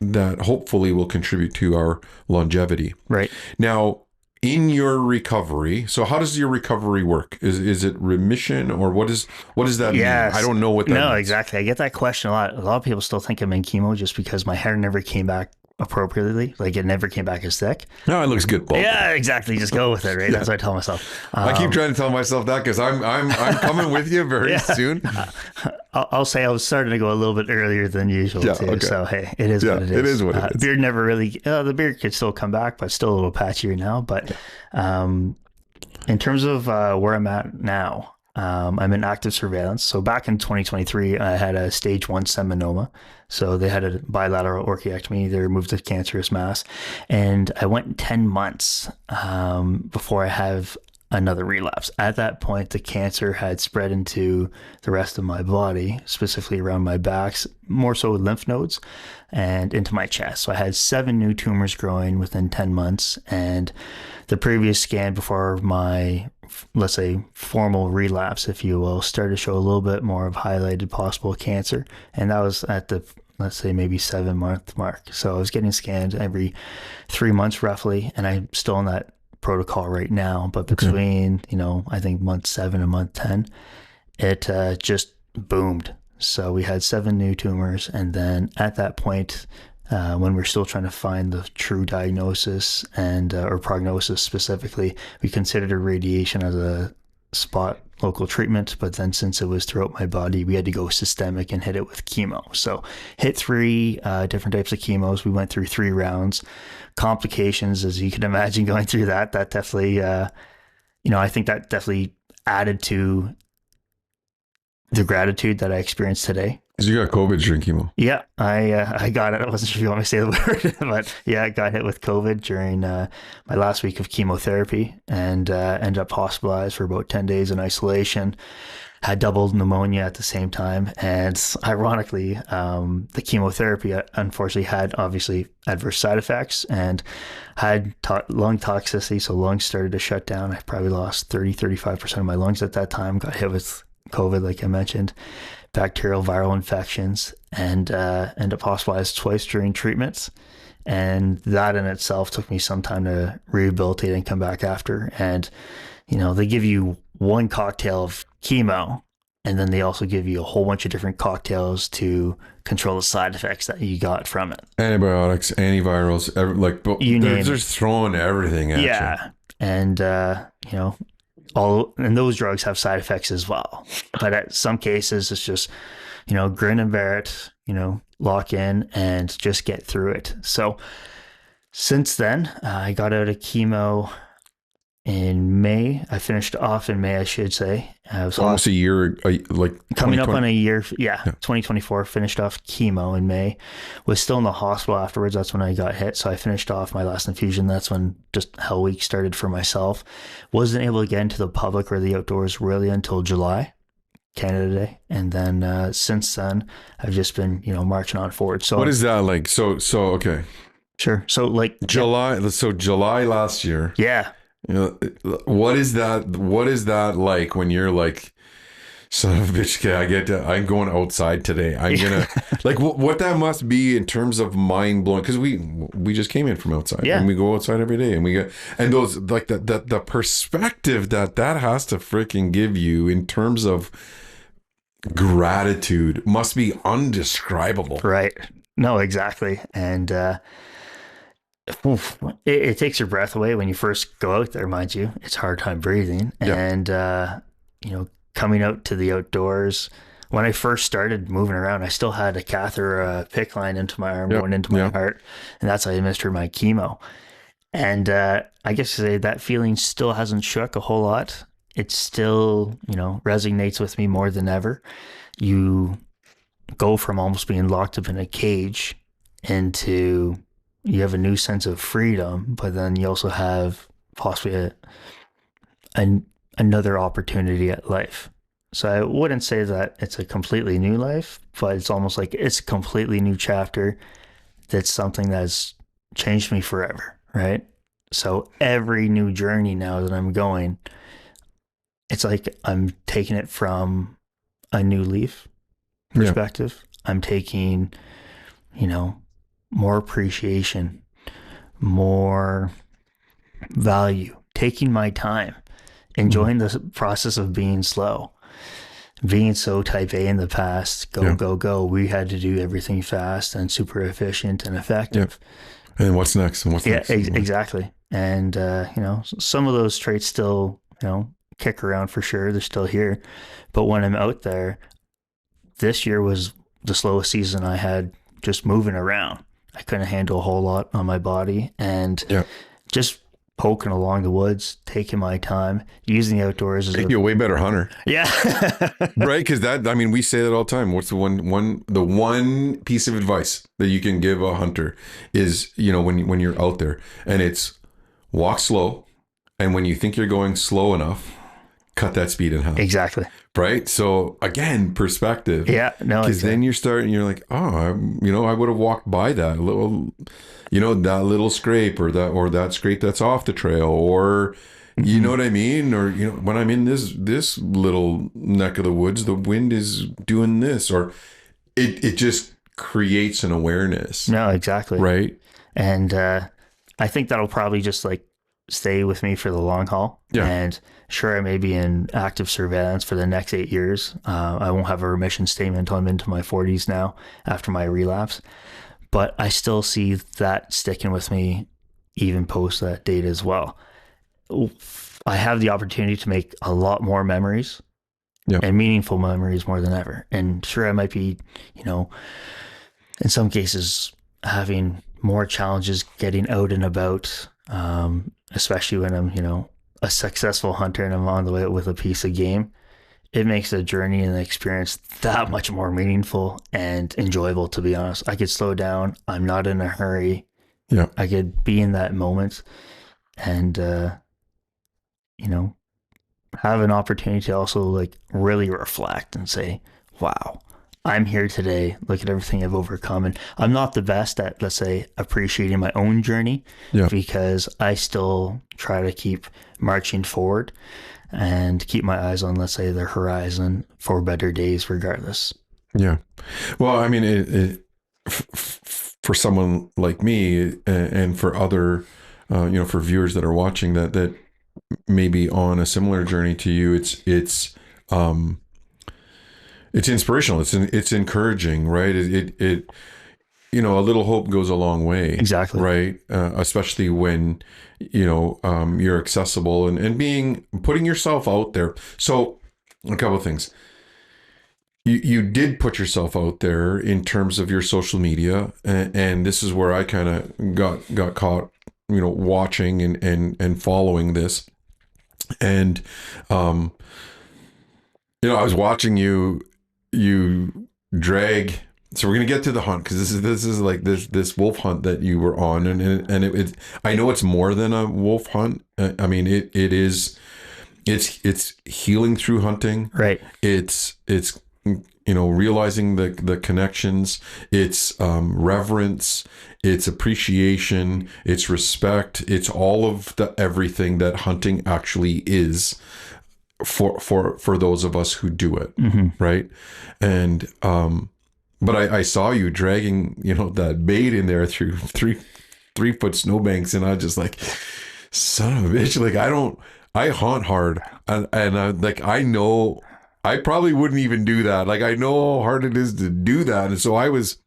hopefully will contribute to our longevity. Right. Now, in your recovery, so how does your recovery work? Is it remission, or what does that mean? I don't know what that means. No, exactly. I get that question a lot. A lot of people still think I'm in chemo just because my hair never came back appropriately. Like, it never came back as thick. No, it looks good. Bob. Yeah, exactly. Just go with it, right? Yeah. That's what I tell myself. I keep trying to tell myself that because I'm coming with you very soon. I'll say I was starting to go a little bit earlier than usual too. Okay. So hey, it is what it is. It is what it is. Beard never really. The beard could still come back, but still a little patchier now. But in terms of where I'm at now, I'm in active surveillance. So back in 2023, I had a stage 1 seminoma. So they had a bilateral orchiectomy. They removed the cancerous mass. And I went 10 months before I have another relapse. At that point, the cancer had spread into the rest of my body, specifically around my backs, more so lymph nodes, and into my chest. So I had 7 new tumors growing within 10 months. And the previous scan before my, let's say, formal relapse, if you will, started to show a little bit more of highlighted possible cancer. And that was at the, let's say, maybe 7-month mark. So I was getting scanned every 3 months roughly, and I'm still on that protocol right now. But between, I think month 7 and month 10, it just boomed. So we had 7 new tumors. And then at that point, when we're still trying to find the true diagnosis and or prognosis specifically, we considered radiation as a spot local treatment, but then since it was throughout my body, we had to go systemic and hit it with chemo. So hit 3 different types of chemos. We went through 3 rounds. Complications, as you can imagine, going through that definitely, I think that definitely added to the gratitude that I experienced today. Because you got COVID during chemo. Yeah, I got it. I wasn't sure if you want me to say the word, but yeah, I got hit with COVID during my last week of chemotherapy and ended up hospitalized for about 10 days in isolation. Had double pneumonia at the same time. And ironically, the chemotherapy unfortunately had obviously adverse side effects and had lung toxicity. So lungs started to shut down. I probably lost 35% of my lungs at that time. Got hit with COVID, like I mentioned, bacterial viral infections, and ended up hospitalized twice during treatments. And that in itself took me some time to rehabilitate and come back after. And, they give you one cocktail of chemo, and then they also give you a whole bunch of different cocktails to control the side effects that you got from it. Antibiotics, antivirals, they're just throwing everything at you. Yeah. And, and those drugs have side effects as well. But at some cases, it's just, grin and bear it, lock in and just get through it. So since then, I got out of chemo in May. I finished off in May, I should say. I was almost a year, coming up on a year. Yeah, 2024, finished off chemo in May. Was still in the hospital afterwards. That's when I got hit. So I finished off my last infusion. That's when just hell week started for myself. Wasn't able to get into the public or the outdoors really until July, Canada Day. And then since then, I've just been, marching on forward. So what is that like? So okay. Sure. So like July. So July last year. Yeah. What is that like when you're like, son of a bitch, okay, I'm going outside today. I'm gonna like what that must be in terms of mind blowing, because we just came in from outside and we go outside every day and those like the perspective that has to freaking give you in terms of gratitude must be undescribable. Right. No, exactly. And it takes your breath away when you first go out there, mind you. It's a hard time breathing. And, coming out to the outdoors, when I first started moving around, I still had a catheter, PICC line into my arm, going into my heart. And that's how I administered my chemo. And I guess to say that feeling still hasn't shook a whole lot. It still, resonates with me more than ever. You go from almost being locked up in a cage into... you have a new sense of freedom, but then you also have possibly another opportunity at life. So I wouldn't say that it's a completely new life, but it's almost like it's a completely new chapter. That's something that's changed me forever, right? So every new journey now that I'm going, it's like I'm taking it from a new leaf perspective. I'm taking, more appreciation, more value, taking my time, enjoying the process of being slow, being so type A in the past, go. We had to do everything fast and super efficient and effective. Yeah. And what's next? And what's next? Exactly. And, some of those traits still, kick around for sure. They're still here. But when I'm out there, this year was the slowest season I had just moving around. I couldn't handle a whole lot on my body, and just poking along the woods, taking my time, using the outdoors. Make you a way better hunter. Yeah. Right. Cause we say that all the time. What's the one piece of advice that you can give a hunter is, when you're out there, and it's walk slow And when you think you're going slow enough, cut that speed in half. Exactly. Right. So again, perspective. Yeah. No, Because exactly. then you're like, I would have walked by that little, that little scrape or that scrape that's off the trail, or you know what I mean? Or, when I'm in this little neck of the woods, the wind is doing this, or it just creates an awareness. No, exactly. Right. And I think that'll probably just like stay with me for the long haul. Yeah. And sure, I may be in active surveillance for the next 8 years. I won't have a remission statement until I'm into my 40s now after my relapse. But I still see that sticking with me even post that date as well. I have the opportunity to make a lot more memories, Yeah. and meaningful memories more than ever. And sure, I might be, in some cases having more challenges getting out and about, especially when I'm, a successful hunter and I'm on the way out with a piece of game. It makes the journey and the experience that much more meaningful and enjoyable, to be honest. I could slow down. I'm not in a hurry. Yeah. I could be in that moment and, have an opportunity to also like really reflect and say, wow, I'm here today. Look at everything I've overcome. And I'm not the best at, let's say, appreciating my own journey, Yeah. because I still try to keep marching forward and keep my eyes on, let's say, the horizon for better days regardless. Yeah. Well, I mean, for someone like me and for other, for viewers that are watching that maybe on a similar journey to you, it's inspirational. It's encouraging, right? It a little hope goes a long way. Exactly. Right. Especially when, you're accessible and putting yourself out there. So a couple of things. You did put yourself out there in terms of your social media, and this is where I kind of got caught, watching and following this, and I was watching you drag. So we're gonna get to the hunt, because this is like this wolf hunt that you were on, and it I know it's more than a wolf hunt. I mean it's healing through hunting. Right. It's realizing the connections. It's reverence. It's appreciation. It's respect. It's all of the everything that hunting actually is for those of us who do it. Mm-hmm. Right. And but I saw you dragging that bait in there through 3 foot snowbanks, and I was just like, son of a bitch. Like, I hunt hard, and I know I probably wouldn't even do that. Like, I know how hard it is to do that. And so I was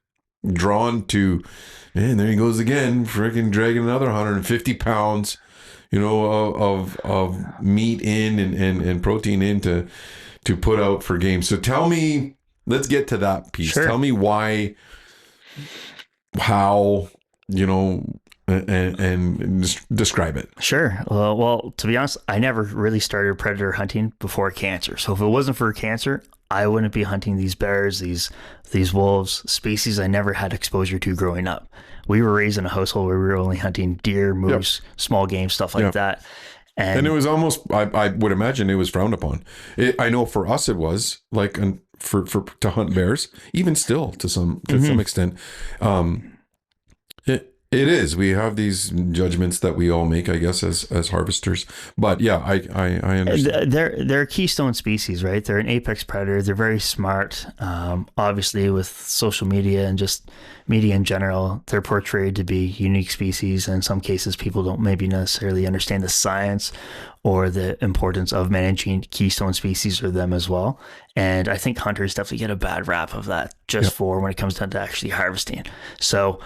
drawn to, man, there he goes again, freaking dragging another 150 pounds, of meat in and protein in to put out for game. So tell me, let's get to that piece. Sure. Tell me why, how, and describe it. Sure. Well, to be honest, I never really started predator hunting before cancer. So if it wasn't for cancer, I wouldn't be hunting these bears, these wolves, species I never had exposure to growing up. We were raised in a household where we were only hunting deer, moose, small game, stuff like that. And it was almost, I would imagine it was frowned upon. I know for us it was, like, for to hunt bears, even still to some extent. It is. We have these judgments that we all make, I guess, as harvesters. But yeah, I understand. They're a keystone species, right? They're an apex predator. They're very smart. Obviously, with social media and just media in general, they're portrayed to be unique species. And in some cases, people don't maybe necessarily understand the science or the importance of managing keystone species or them as well. And I think hunters definitely get a bad rap of that just for when it comes down to actually harvesting. So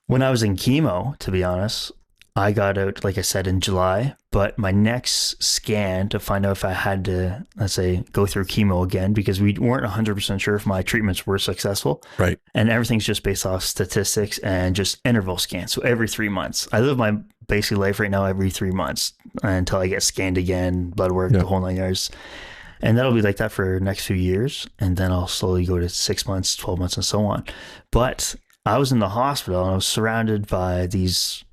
when I was in chemo, to be honest, I got out, like I said, in July, but my next scan to find out if I had to, let's say, go through chemo again, because we weren't 100% sure if my treatments were successful. Right. And everything's just based off statistics and just interval scans. So every 3 months. I live my basic life right now every 3 months until I get scanned again, blood work, the whole 9 yards. And that'll be like that for the next few years. And then I'll slowly go to 6 months, 12 months, and so on. But I was in the hospital and I was surrounded by these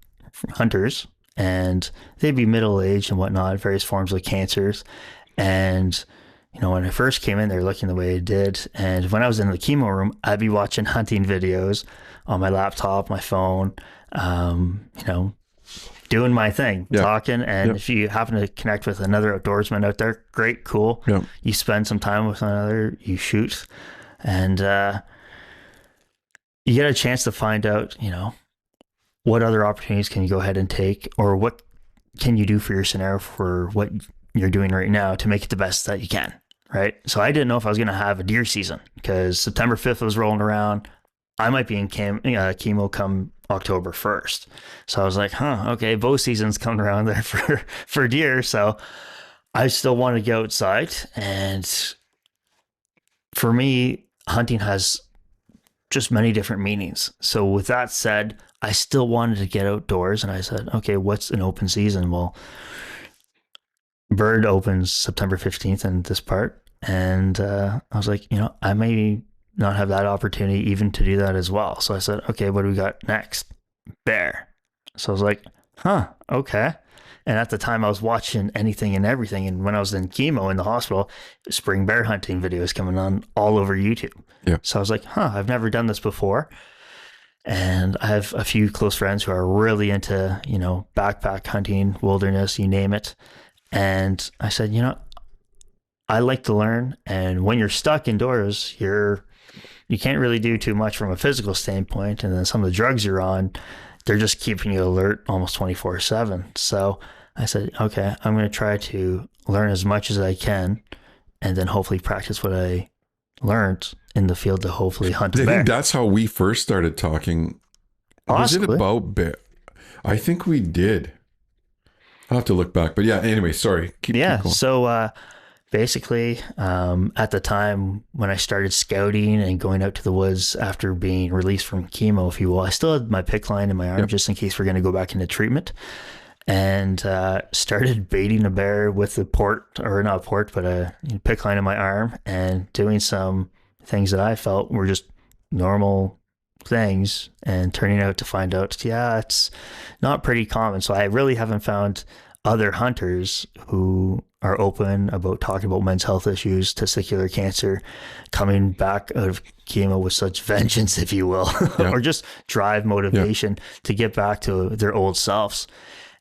hunters and they'd be middle-aged and whatnot, various forms of cancers. And when I first came in there looking the way it did, and when I was in the chemo room, I'd be watching hunting videos on my laptop, my phone, doing my thing, talking. And if you happen to connect with another outdoorsman out there, great, cool. You spend some time with another, you shoot, and you get a chance to find out, what other opportunities can you go ahead and take, or what can you do for your scenario for what you're doing right now to make it the best that you can, right? So I didn't know if I was going to have a deer season because September 5th was rolling around. I might be in chemo come October 1st. So I was like, okay, bow season's coming around there for deer. So I still want to go outside. And for me, hunting has just many different meanings. So with that said, I still wanted to get outdoors, and I said, okay, what's an open season? Well, bird opens September 15th in this part. And I was like, I may not have that opportunity even to do that as well. So I said, okay, what do we got next? Bear. So I was like, okay. And at the time I was watching anything and everything. And when I was in chemo in the hospital, spring bear hunting videos coming on all over YouTube. Yeah. So I was like, I've never done this before. And I have a few close friends who are really into, backpack hunting, wilderness, you name it. And I said, I like to learn. And when you're stuck indoors, you can't really do too much from a physical standpoint. And then some of the drugs you're on, they're just keeping you alert almost 24/7. So I said, okay, I'm going to try to learn as much as I can and then hopefully practice what I learned in the field to hopefully hunt a I bear. think that's how we first started talking. Possibly. Was it about bear? I think we did. I'll have to look back. But yeah, anyway, sorry. Keep going. So basically, at the time when I started scouting and going out to the woods after being released from chemo, if you will, I still had my pick line in my arm just in case we're going to go back into treatment, and started baiting a bear with a pick line in my arm and doing some things that I felt were just normal things, and turning out to find out, it's not pretty common. So I really haven't found other hunters who are open about talking about men's health issues, testicular cancer, coming back out of chemo with such vengeance, if you will, or just drive motivation to get back to their old selves.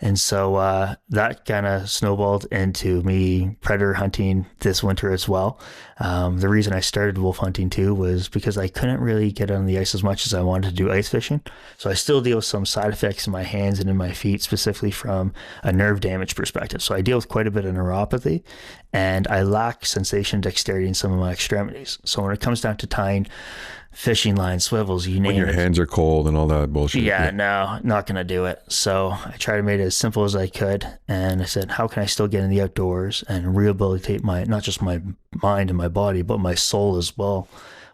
And so that kind of snowballed into me predator hunting this winter as well. The reason I started wolf hunting too was because I couldn't really get on the ice as much as I wanted to do ice fishing. So I still deal with some side effects in my hands and in my feet, specifically from a nerve damage perspective. So I deal with quite a bit of neuropathy, and I lack sensation dexterity in some of my extremities. So when it comes down to tying fishing line, swivels, you name it. When your hands are cold and all that bullshit. No, not going to do it. So I tried to make it as simple as I could. And I said, how can I still get in the outdoors and rehabilitate not just my mind and my body, but my soul as well,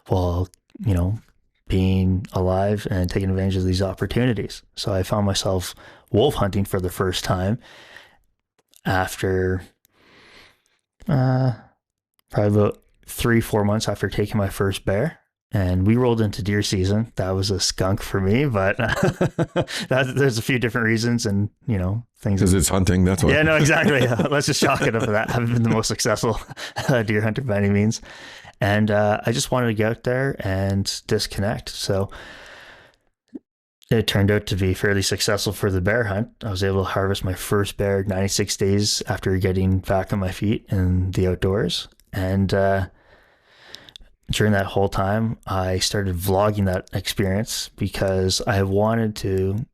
while, being alive and taking advantage of these opportunities. So I found myself wolf hunting for the first time after probably about 3-4 months after taking my first bear. And we rolled into deer season. That was a skunk for me, but there's a few different reasons, and things. Because it's hunting, that's why. Yeah, no, exactly. Let's just chalk it up for that. I haven't been the most successful deer hunter by any means, and I just wanted to get out there and disconnect. So it turned out to be fairly successful for the bear hunt. I was able to harvest my first bear 96 days after getting back on my feet in the outdoors, and during that whole time, I started vlogging that experience because I wanted to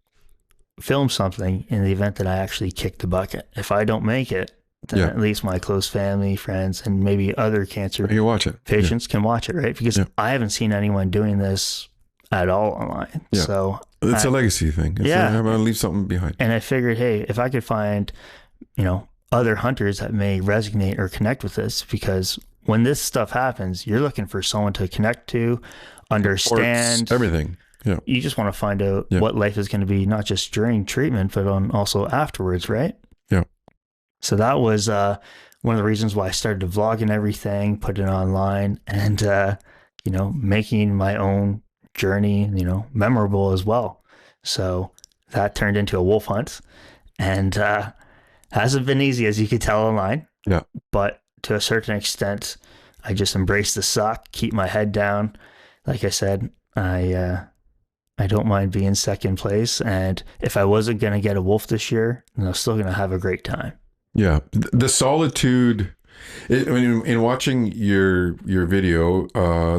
film something in the event that I actually kick the bucket. If I don't make it, then at least my close family, friends, and maybe other cancer patients can watch it, right? Because I haven't seen anyone doing this at all online. Yeah. So it's a legacy thing. I'm going to leave something behind. And I figured, hey, if I could find, other hunters that may resonate or connect with this, because when this stuff happens, you're looking for someone to connect to, understand everything. Yeah. You just want to find out what life is going to be, not just during treatment, but also afterwards, right? Yeah. So that was one of the reasons why I started to vlog and everything, put it online, and making my own journey, memorable as well. So that turned into a wolf hunt. and hasn't been easy, as you could tell online. Yeah. But to a certain extent, I just embrace the suck, keep my head down. Like I said, I don't mind being second place, and if I wasn't gonna get a wolf this year, then I'm still gonna have a great time. Yeah. The solitude. I mean, in watching your video,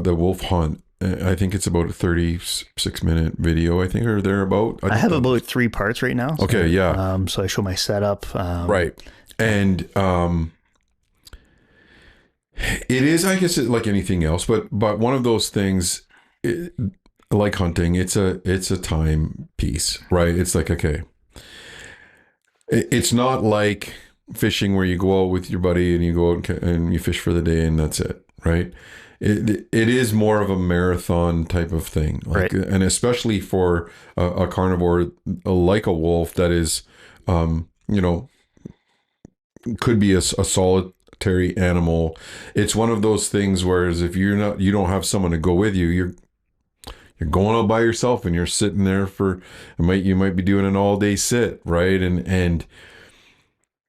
the wolf hunt, I think it's about a 36-minute video, I think, or thereabout. I have about 3 parts right now. So, Okay, yeah. So I show my setup. Right. And it is, I guess, like anything else, but one of those things, like hunting, it's a time piece, right? It's like, okay, it's not like fishing where you go out with your buddy and you go out and you fish for the day and that's it, right? It is more of a marathon type of thing, like, Right. and especially for a carnivore like a wolf that is, you know, could be a solitary animal. It's one of those things. Whereas if you don't have someone to go with you, you're going out by yourself and you're sitting there for you might be doing an all day sit, right? And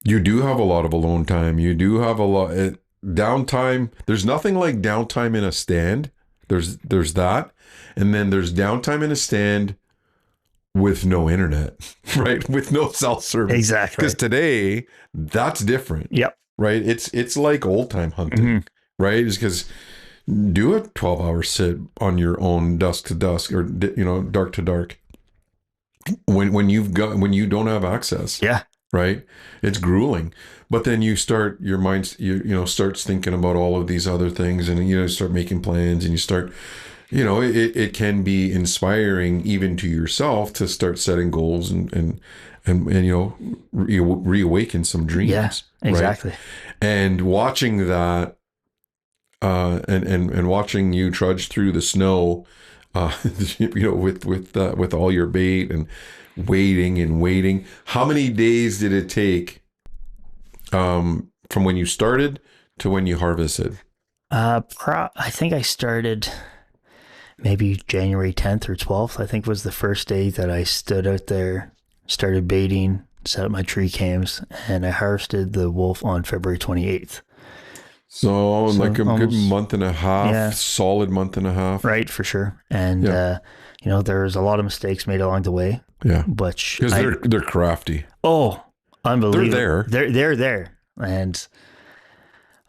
you do have a lot of alone time. You do have a lot downtime. There's nothing like downtime in a stand. There's that, and then there's downtime in a stand with no internet, right? With no cell service. Exactly. Because today that's different. Yep. Right. It's like old time hunting, right? It's because do a 12-hour sit on your own, dusk to dusk, or dark to dark. When you don't have access. Yeah. Right. It's grueling. But then your mind starts thinking about all of these other things, and start making plans, and you start, it can be inspiring even to yourself to start setting goals and reawaken some dreams. Yeah, exactly. Right? And watching that, and watching you trudge through the snow, with all your bait and waiting. How many days did it take, from when you started to when you harvested? I think I started maybe January 10th or 12th, I think was the first day that I stood out there, started baiting, set up my tree cams, and I harvested the wolf on February 28th. So like a good month and a half, yeah. Solid month and a half. Right, for sure. And, there was a lot of mistakes made along the way. Yeah. But because they're crafty. Oh, unbelievable. They're there. And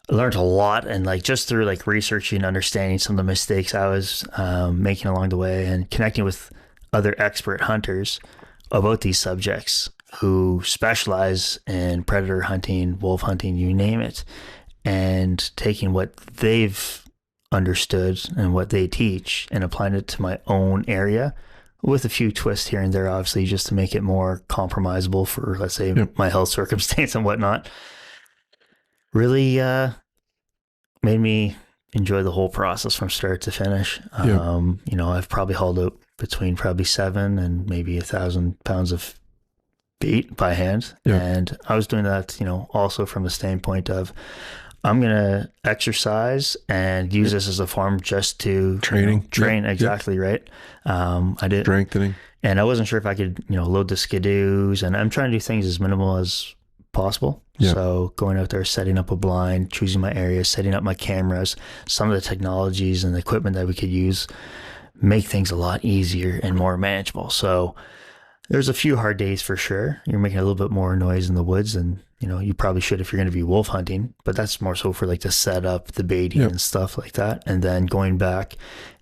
I learned a lot, and just through researching, understanding some of the mistakes I was making along the way, and connecting with other expert hunters about these subjects who specialize in predator hunting, wolf hunting, you name it, and taking what they've understood and what they teach and applying it to my own area with a few twists here and there, obviously, just to make it more compromisable for, let's say, my health circumstance and whatnot. Really made me enjoy the whole process from start to finish. I've probably hauled out between probably 7 and maybe 1,000 pounds of bait by hand. Yeah. And I was doing that, also from the standpoint of, I'm going to exercise and use this as a form just to train. Exactly. Right. I did strengthening, and I wasn't sure if I could, load the skidoos, and I'm trying to do things as minimal as possible. Yeah. So going out there, setting up a blind, choosing my areas, setting up my cameras, some of the technologies and the equipment that we could use, make things a lot easier and more manageable. So there's a few hard days for sure. You're making a little bit more noise in the woods than, you probably should if you're going to be wolf hunting, but that's more so for the setup, the baiting and stuff like that. And then going back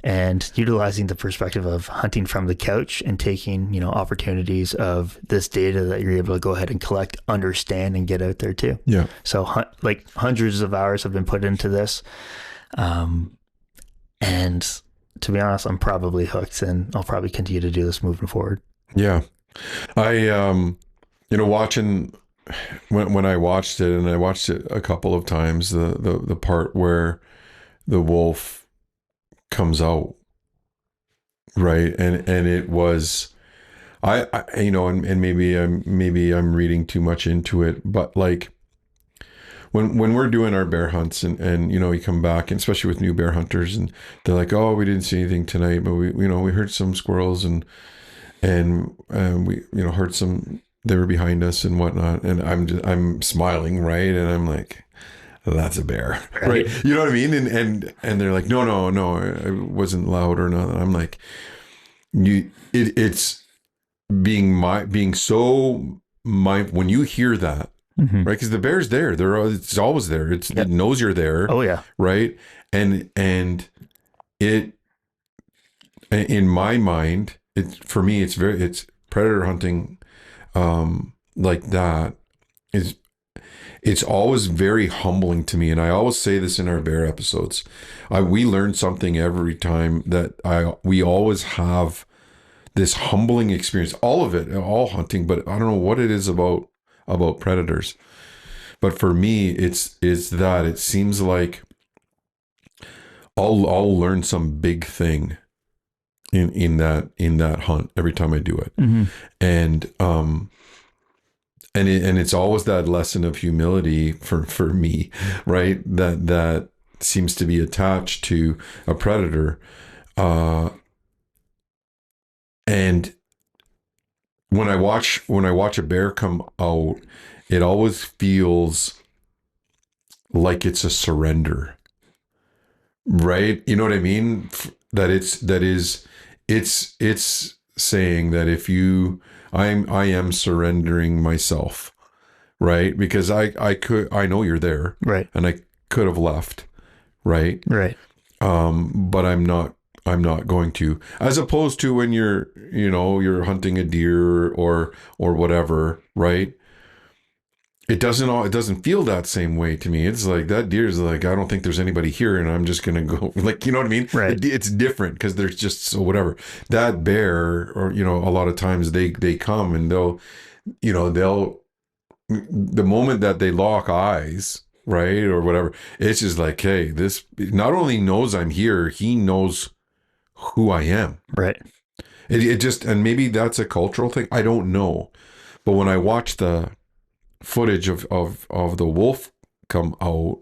and utilizing the perspective of hunting from the couch and taking, opportunities of this data that you're able to go ahead and collect, understand, and get out there too. Yeah. So hundreds of hours have been put into this. And to be honest, I'm probably hooked, and I'll probably continue to do this moving forward. Yeah. I, watching when I watched it, and I watched it a couple of times, the part where the wolf comes out, right? And it was, and maybe I'm reading too much into it, but when we're doing our bear hunts and you come back, and especially with new bear hunters, and they're like, oh, we didn't see anything tonight, but we heard some squirrels and we heard some they were behind us and whatnot, and I'm smiling, right, and I'm like, that's a bear, right? You know what I mean? And they're like, no, I wasn't loud or nothing. I'm like, it's being so when you hear that, Mm-hmm. right? Because the bear's there. It's always there. It knows you're there. Oh yeah. Right. And it, in my mind, for me, it's predator hunting, like that is, it's always very humbling to me. And I always say this in our bear episodes. We learn something every time that we always have this humbling experience, all of it, all hunting, but I don't know what it is about predators. But for me, it's that it seems like I'll learn some big thing in that hunt every time I do it. Mm-hmm. And and it's always that lesson of humility for me, right? That seems to be attached to a predator. And when I watch a bear come out, it always feels like it's a surrender, right? You know what I mean? It's saying that if you, I am surrendering myself, right? Because I know you're there, Right. and I could have left, right? Right. But I'm not going to, as opposed to when you're hunting a deer or whatever, right? It doesn't feel that same way to me. It's like that deer is like, I don't think there's anybody here, and I'm just gonna go, like, you know what I mean? Right. It's different because there's just so whatever. That bear, or a lot of times they come and they'll the moment that they lock eyes, right, or whatever, it's just like, hey, this not only knows I'm here, he knows who I am. Right. It just, and maybe that's a cultural thing. I don't know, but when I watch the footage of the wolf come out,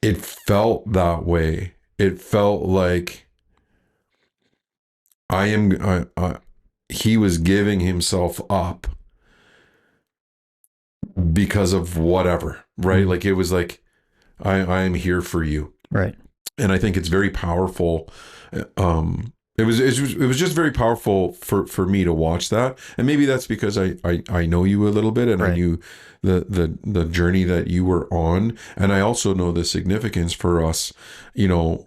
it felt that way. It felt like he was giving himself up because of whatever, right? Like it was like, I am here for you. Right. And I think it's very powerful. It was just very powerful for me to watch that, and maybe that's because I know you a little bit, and Right. I knew the journey that you were on, and I also know the significance for us, in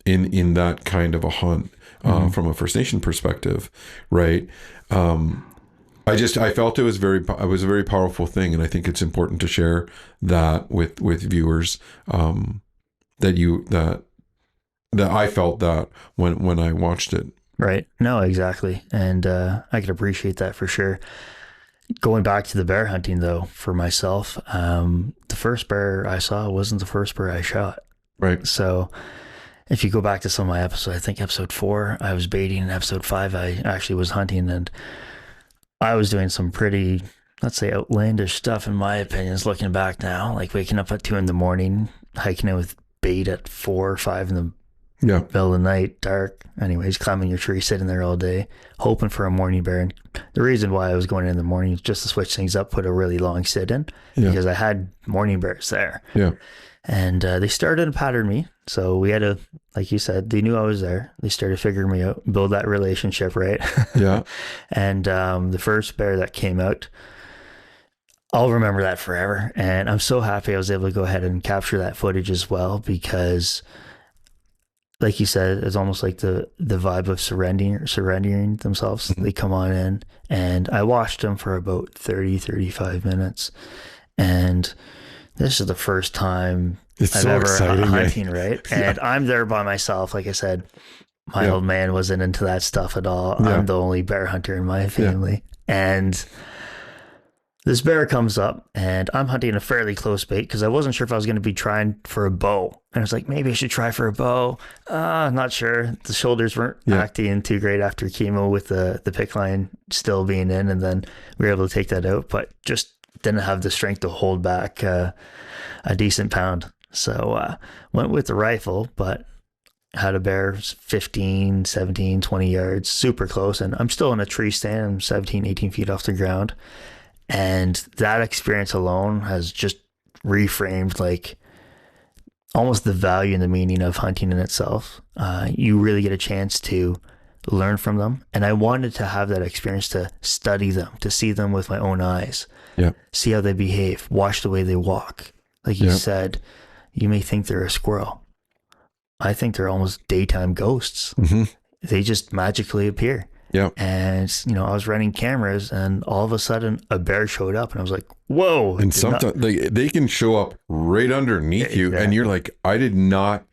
that kind of a hunt, from a First Nation perspective, right? I felt it was a very powerful thing, and I think it's important to share that with viewers, that I felt that when I watched it. Right. No, exactly. And I could appreciate that for sure. Going back to the bear hunting, though, for myself, the first bear I saw wasn't the first bear I shot. Right. So if you go back to some of my episodes, I think episode 4, I was baiting, and episode 5, I actually was hunting, and I was doing some pretty, let's say, outlandish stuff, in my opinions, looking back now, like waking up at 2 a.m, hiking in with bait at 4 or 5 in the middle of the night, dark. Anyways, climbing your tree, sitting there all day, hoping for a morning bear. And the reason why I was going in the morning is just to switch things up, put a really long sit in, because I had morning bears there. Yeah. And they started to pattern me. So we had to, like you said, they knew I was there. They started figuring me out, build that relationship, right? Yeah. And the first bear that came out, I'll remember that forever. And I'm so happy I was able to go ahead and capture that footage as well, because like you said, it's almost like the vibe of surrendering themselves. Mm-hmm. They come on in, and I watched them for about 35 minutes. And this is the first time I've ever hunting, right? And I'm there by myself. Like I said, my old man wasn't into that stuff at all. I'm the only bear hunter in my family. And this bear comes up, and I'm hunting a fairly close bait because I wasn't sure if I was going to be trying for a bow. And I was like, maybe I should try for a bow. I'm not sure. The shoulders weren't acting too great after chemo, with the pick line still being in. And then we were able to take that out, but just didn't have the strength to hold back a decent pound. So went with the rifle, but had a bear 15, 17, 20 yards, super close. And I'm still in a tree stand. I'm 17, 18 feet off the ground. And that experience alone has just reframed like almost the value and the meaning of hunting in itself. You really get a chance to learn from them. And I wanted to have that experience to study them, to see them with my own eyes, Yeah. see how they behave, watch the way they walk. Like you said, you may think they're a squirrel. I think they're almost daytime ghosts. Mm-hmm. They just magically appear. Yeah. And, I was running cameras and all of a sudden a bear showed up and I was like, whoa. And sometimes they can show up right underneath you and you're like, I did not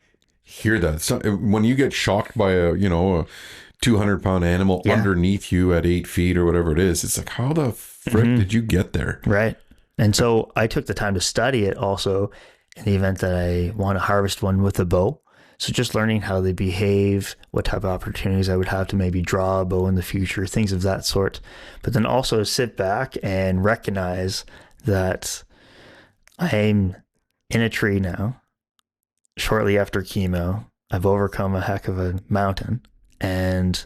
hear that. So, when you get shocked by a 200-pound animal underneath you at 8 feet or whatever it is, it's like, how the frick did you get there? Right. And so I took the time to study it also in the event that I want to harvest one with a bow. So just learning how they behave, what type of opportunities I would have to maybe draw a bow in the future, things of that sort. But then also sit back and recognize that I'm in a tree now, shortly after chemo. I've overcome a heck of a mountain and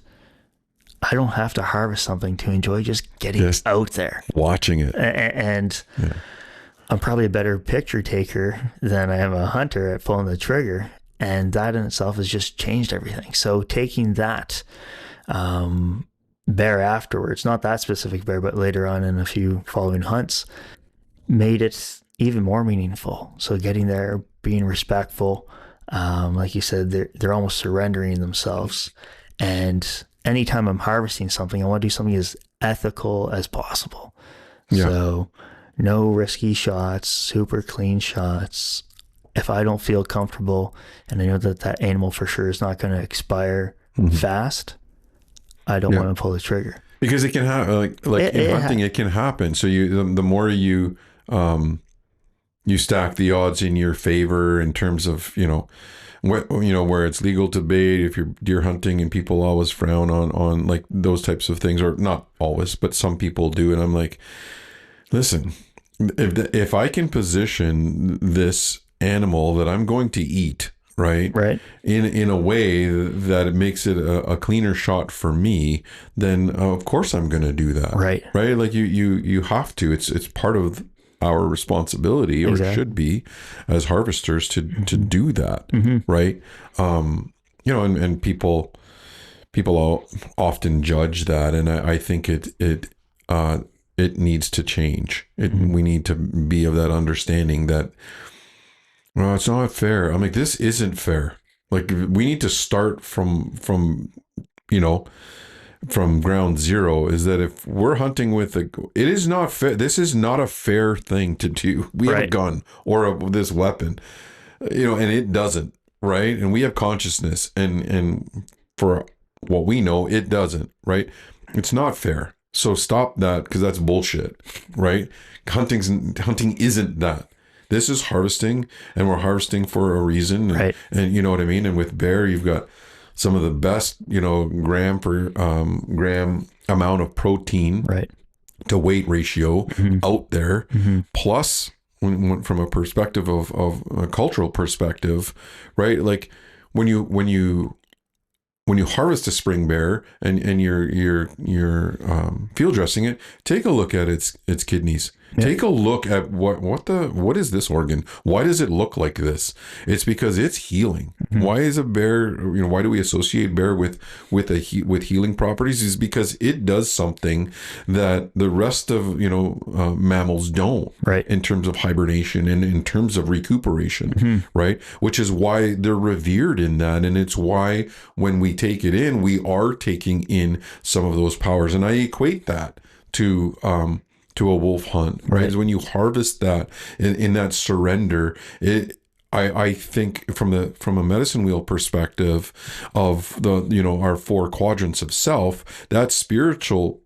I don't have to harvest something to enjoy just getting out there. Watching it. And I'm probably a better picture taker than I am a hunter at pulling the trigger. And that in itself has just changed everything. So taking that bear afterwards, not that specific bear, but later on in a few following hunts, made it even more meaningful. So getting there, being respectful, like you said, they're almost surrendering themselves. And anytime I'm harvesting something, I want to do something as ethical as possible. Yeah. So no risky shots, super clean shots. If I don't feel comfortable and I know that animal for sure is not going to expire fast, I don't want to pull the trigger. Because it can happen, like in hunting, it can happen. So the more you stack the odds in your favor in terms of, where it's legal to bait, if you're deer hunting, and people always frown on like those types of things, or not always, but some people do. And I'm like, listen, if I can position this animal that I'm going to eat, right, in a way that it makes it a cleaner shot for me, then of course I'm going to do that, right. Like you have to. It's part of our responsibility, or should be, as harvesters to do that, right? And people often judge that, and I think it needs to change. We need to be of that understanding that, well, it's not fair. I'm like, this isn't fair. Like, we need to start from ground zero. Is that if we're hunting with it is not fair. This is not a fair thing to do. We have a gun or this weapon, and it doesn't, right? And we have consciousness, and for what we know, it doesn't, right? It's not fair. So stop that, because that's bullshit, right? Hunting isn't that. This is harvesting, and we're harvesting for a reason. And you know what I mean? And with bear, you've got some of the best, gram per gram amount of protein to weight ratio out there. Plus, from a perspective of a cultural perspective, right? Like when you harvest a spring bear and you're field dressing it, take a look at its kidneys. Take a look at what is this organ? Why does it look like this? It's because it's healing. Why is a bear? Why do we associate bear with healing properties? Is because it does something that the rest of mammals don't. In terms of hibernation and in terms of recuperation. Right. Which is why they're revered in that, and it's why when we take it in, we are taking in some of those powers, and I equate that to a wolf hunt, right? Is when you harvest that in that surrender, I think from a medicine wheel perspective of our 4 quadrants of self, that spiritual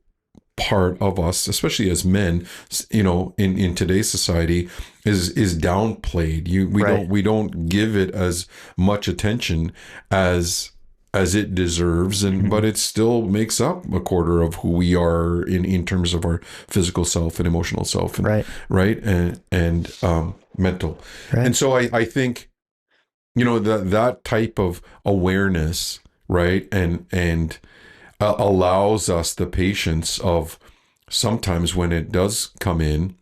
part of us, especially as men, in today's society, is downplayed. We don't give it as much attention as it deserves, but it still makes up a quarter of who we are in terms of our physical self and emotional self, and mental. And so I think that type of awareness, right? And allows us the patience of sometimes when it does come in,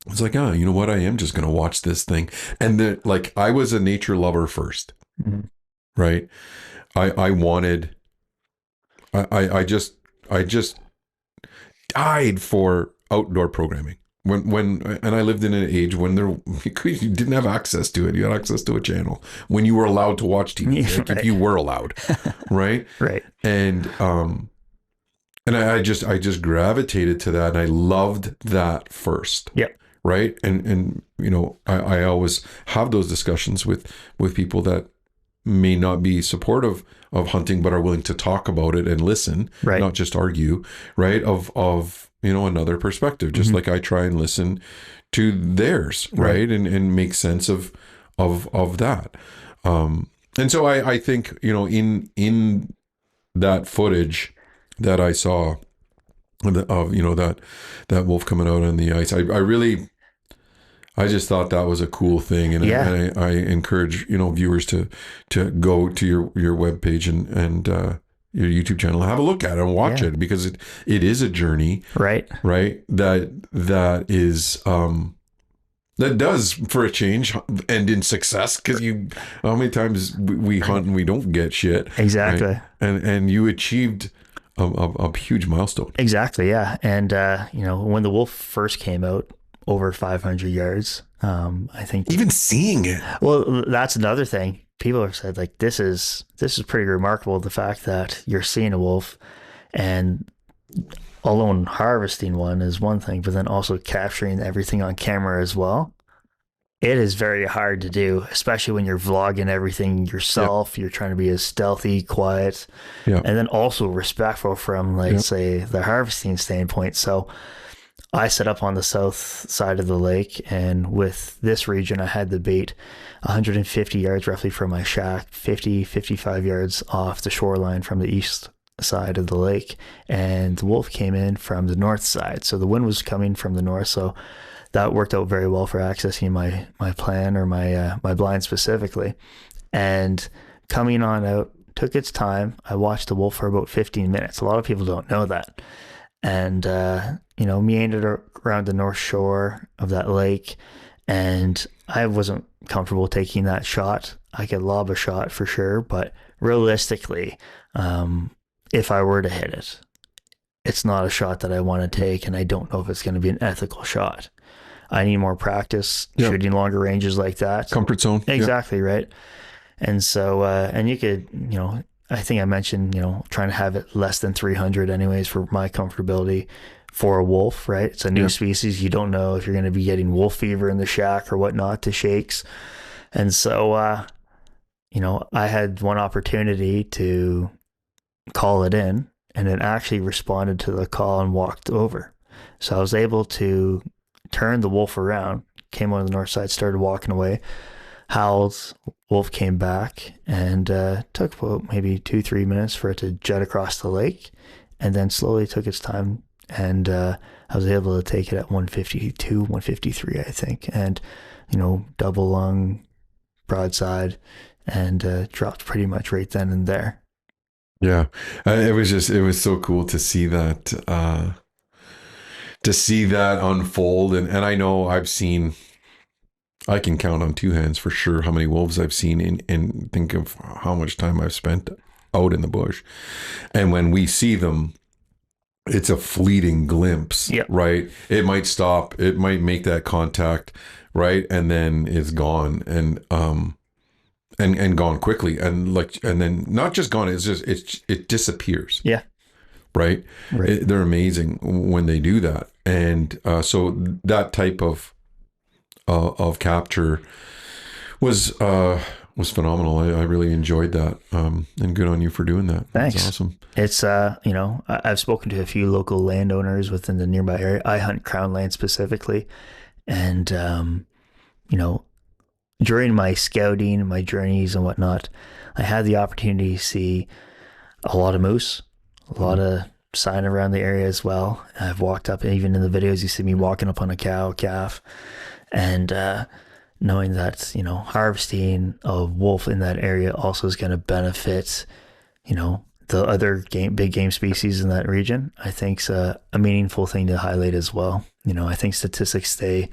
it's like, you know what? I am just going to watch this thing. And then, like, I was a nature lover first, Mhm. right? I wanted, I just died for outdoor programming. And I lived in an age when you didn't have access to it. You had access to a channel when you were allowed to watch TV, like if Right. you were allowed, right? Right. And I just gravitated to that, and I loved that first, Yep. right? And I always have those discussions with people that may not be supportive of hunting, but are willing to talk about it and listen, Right. not just argue, right? Of another perspective, just Mhm. like I try and listen to theirs, Right. right? And make sense of that. And so I think, in that footage that I saw of that wolf coming out on the ice, I just thought that was a cool thing, and Yeah. I encourage viewers to go to your webpage and your YouTube channel, have a look at it and watch Yeah. it, because it is a journey, Right. right? That is that does, for a change, end in success, because how many times we hunt and we don't get shit, right? Exactly. And you achieved a huge milestone. Exactly. Yeah. And when the wolf first came out over 500 yards, I think. Even seeing it. Well, that's another thing. People have said, like, this is pretty remarkable. The fact that you're seeing a wolf, and alone harvesting one is one thing, but then also capturing everything on camera as well. It is very hard to do, especially when you're vlogging everything yourself. You're trying to be as stealthy, quiet, Yeah. and then also respectful from, like, say, the harvesting standpoint. So I set up on the south side of the lake, and with this region, I had the bait 150 yards roughly from my shack, 55 yards off the shoreline from the east side of the lake, and the wolf came in from the north side. So the wind was coming from the north, so that worked out very well for accessing my plan, or my blind specifically. And coming on out took its time. I watched the wolf for about 15 minutes. A lot of people don't know that. And meandered around the north shore of that lake, and I wasn't comfortable taking that shot. I could lob a shot for sure, but realistically, if I were to hit it, it's not a shot that I want to take, and I don't know if it's going to be an ethical shot. I need more practice shooting longer ranges like that. Comfort zone. Exactly, right. And so, and you could, I think I mentioned, trying to have it less than 300 anyways for my comfortability for a wolf, right? It's a new species. You don't know if you're going to be getting wolf fever in the shack or whatnot to shakes. And so, I had one opportunity to call it in, and it actually responded to the call and walked over. So I was able to turn the wolf around, came on the north side, started walking away, howled, wolf came back, and took about maybe 2-3 minutes for it to jet across the lake, and then slowly took its time, and I was able to take it at 152, 153, I think, and double lung, broadside, and dropped pretty much right then and there. Yeah, it was so cool to see that, unfold, and I know I can count on two hands for sure how many wolves I've seen, and think of how much time I've spent out in the bush. And when we see them, it's a fleeting glimpse, right? It might stop, it might make that contact, right? And then it's gone, and gone quickly. And then not just gone, it disappears. Yeah. Right. They're amazing when they do that. And so that type of capture was phenomenal. I really enjoyed that, and good on you for doing that. Thanks. That's awesome. It's I've spoken to a few local landowners within the nearby area. I hunt crown land specifically, and during my scouting, my journeys and whatnot, I had the opportunity to see a lot of moose, a lot of sign around the area as well. I've walked up, even in the videos, you see me walking up on a cow, calf, and knowing that, harvesting a wolf in that area also is going to benefit, the other big game species in that region, I think is a meaningful thing to highlight as well. I think statistics say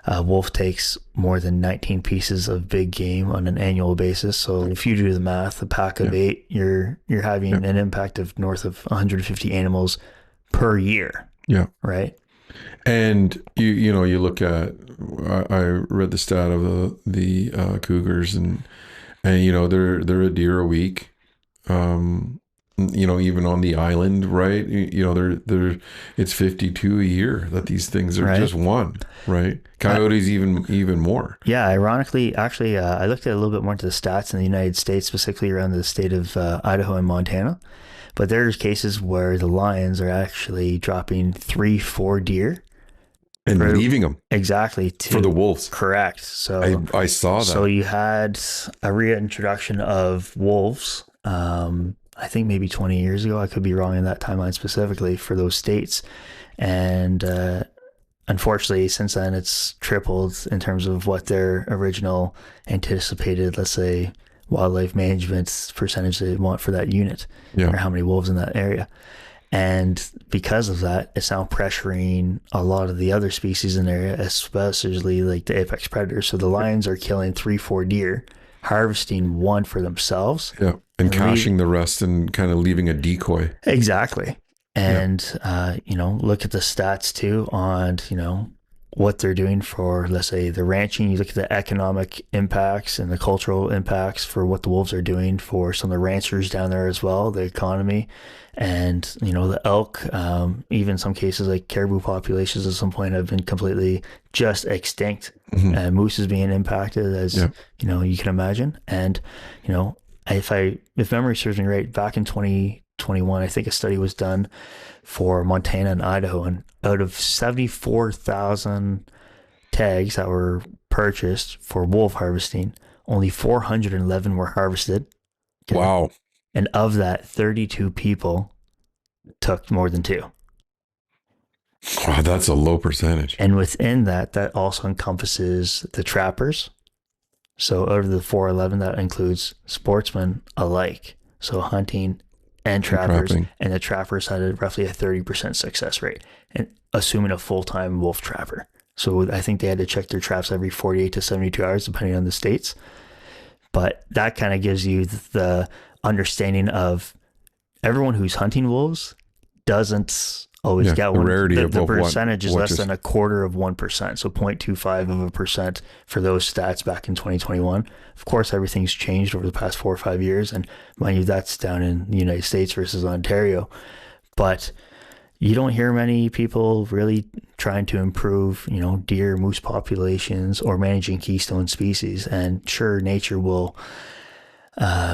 wolf takes more than 19 pieces of big game on an annual basis. So if you do the math, a pack of 8, you're having an impact of north of 150 animals per year. Yeah. Right. And you look at, I read the stat of the cougars, and they're a deer a week. Even on the island, right? They're it's 52 a year that these things are just one, right? Coyotes even more. Yeah, ironically, actually, I looked at a little bit more into the stats in the United States, specifically around the state of Idaho and Montana. But there's cases where the lions are actually dropping 3-4 deer and leaving them exactly for the wolves. Correct. So I saw that. So you had a reintroduction of wolves. I think maybe 20 years ago. I could be wrong in that timeline specifically for those states, and unfortunately, since then it's tripled in terms of what their original anticipated, let's say, wildlife management percentage they want for that unit, or how many wolves in that area. And because of that, it's now pressuring a lot of the other species in the area, especially like the apex predators. So the lions are killing 3-4 deer, harvesting one for themselves. Yeah. And caching the rest and kind of leaving a decoy. Exactly. And, look at the stats too on, what they're doing for, let's say, the ranching. You look at the economic impacts and the cultural impacts for what the wolves are doing for some of the ranchers down there as well, the economy, and, the elk, even some cases like caribou populations at some point have been completely just extinct. And moose is being impacted as, you can imagine. And, if memory serves me right, back in 2021, I think a study was done for Montana and Idaho, and out of 74,000 tags that were purchased for wolf harvesting, only 411 were harvested. Okay? Wow. And of that, 32 people took more than 2. Wow, that's a low percentage. And within that also encompasses the trappers. So out of the 411, that includes sportsmen alike. So hunting and trappers. And the trappers had roughly a 30% success rate, and assuming a full-time wolf trapper. So I think they had to check their traps every 48 to 72 hours, depending on the states. But that kind of gives you the understanding of everyone who's hunting wolves doesn't always get one. The percentage is less than 0.25%, so 0.25% for those stats back in 2021. Of course, everything's changed over the past 4 or 5 years, and mind you, that's down in the United States versus Ontario. But you don't hear many people really trying to improve, deer, moose populations or managing keystone species. And sure, nature will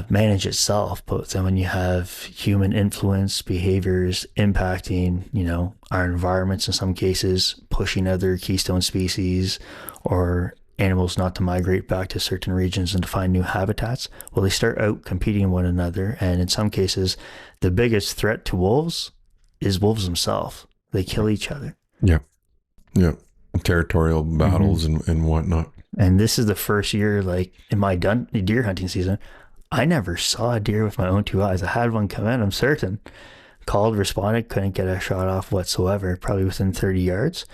manage itself, but then when you have human influence behaviors impacting our environments, in some cases pushing other keystone species or animals not to migrate back to certain regions and to find new habitats, well, they start out competing one another. And in some cases, the biggest threat to wolves is wolves themselves. They kill each other. Territorial battles and whatnot. And this is the first year, like in my deer hunting season, I never saw a deer with my own 2 eyes. I had one come in, I'm certain. Called, responded, couldn't get a shot off whatsoever, probably within 30 yards.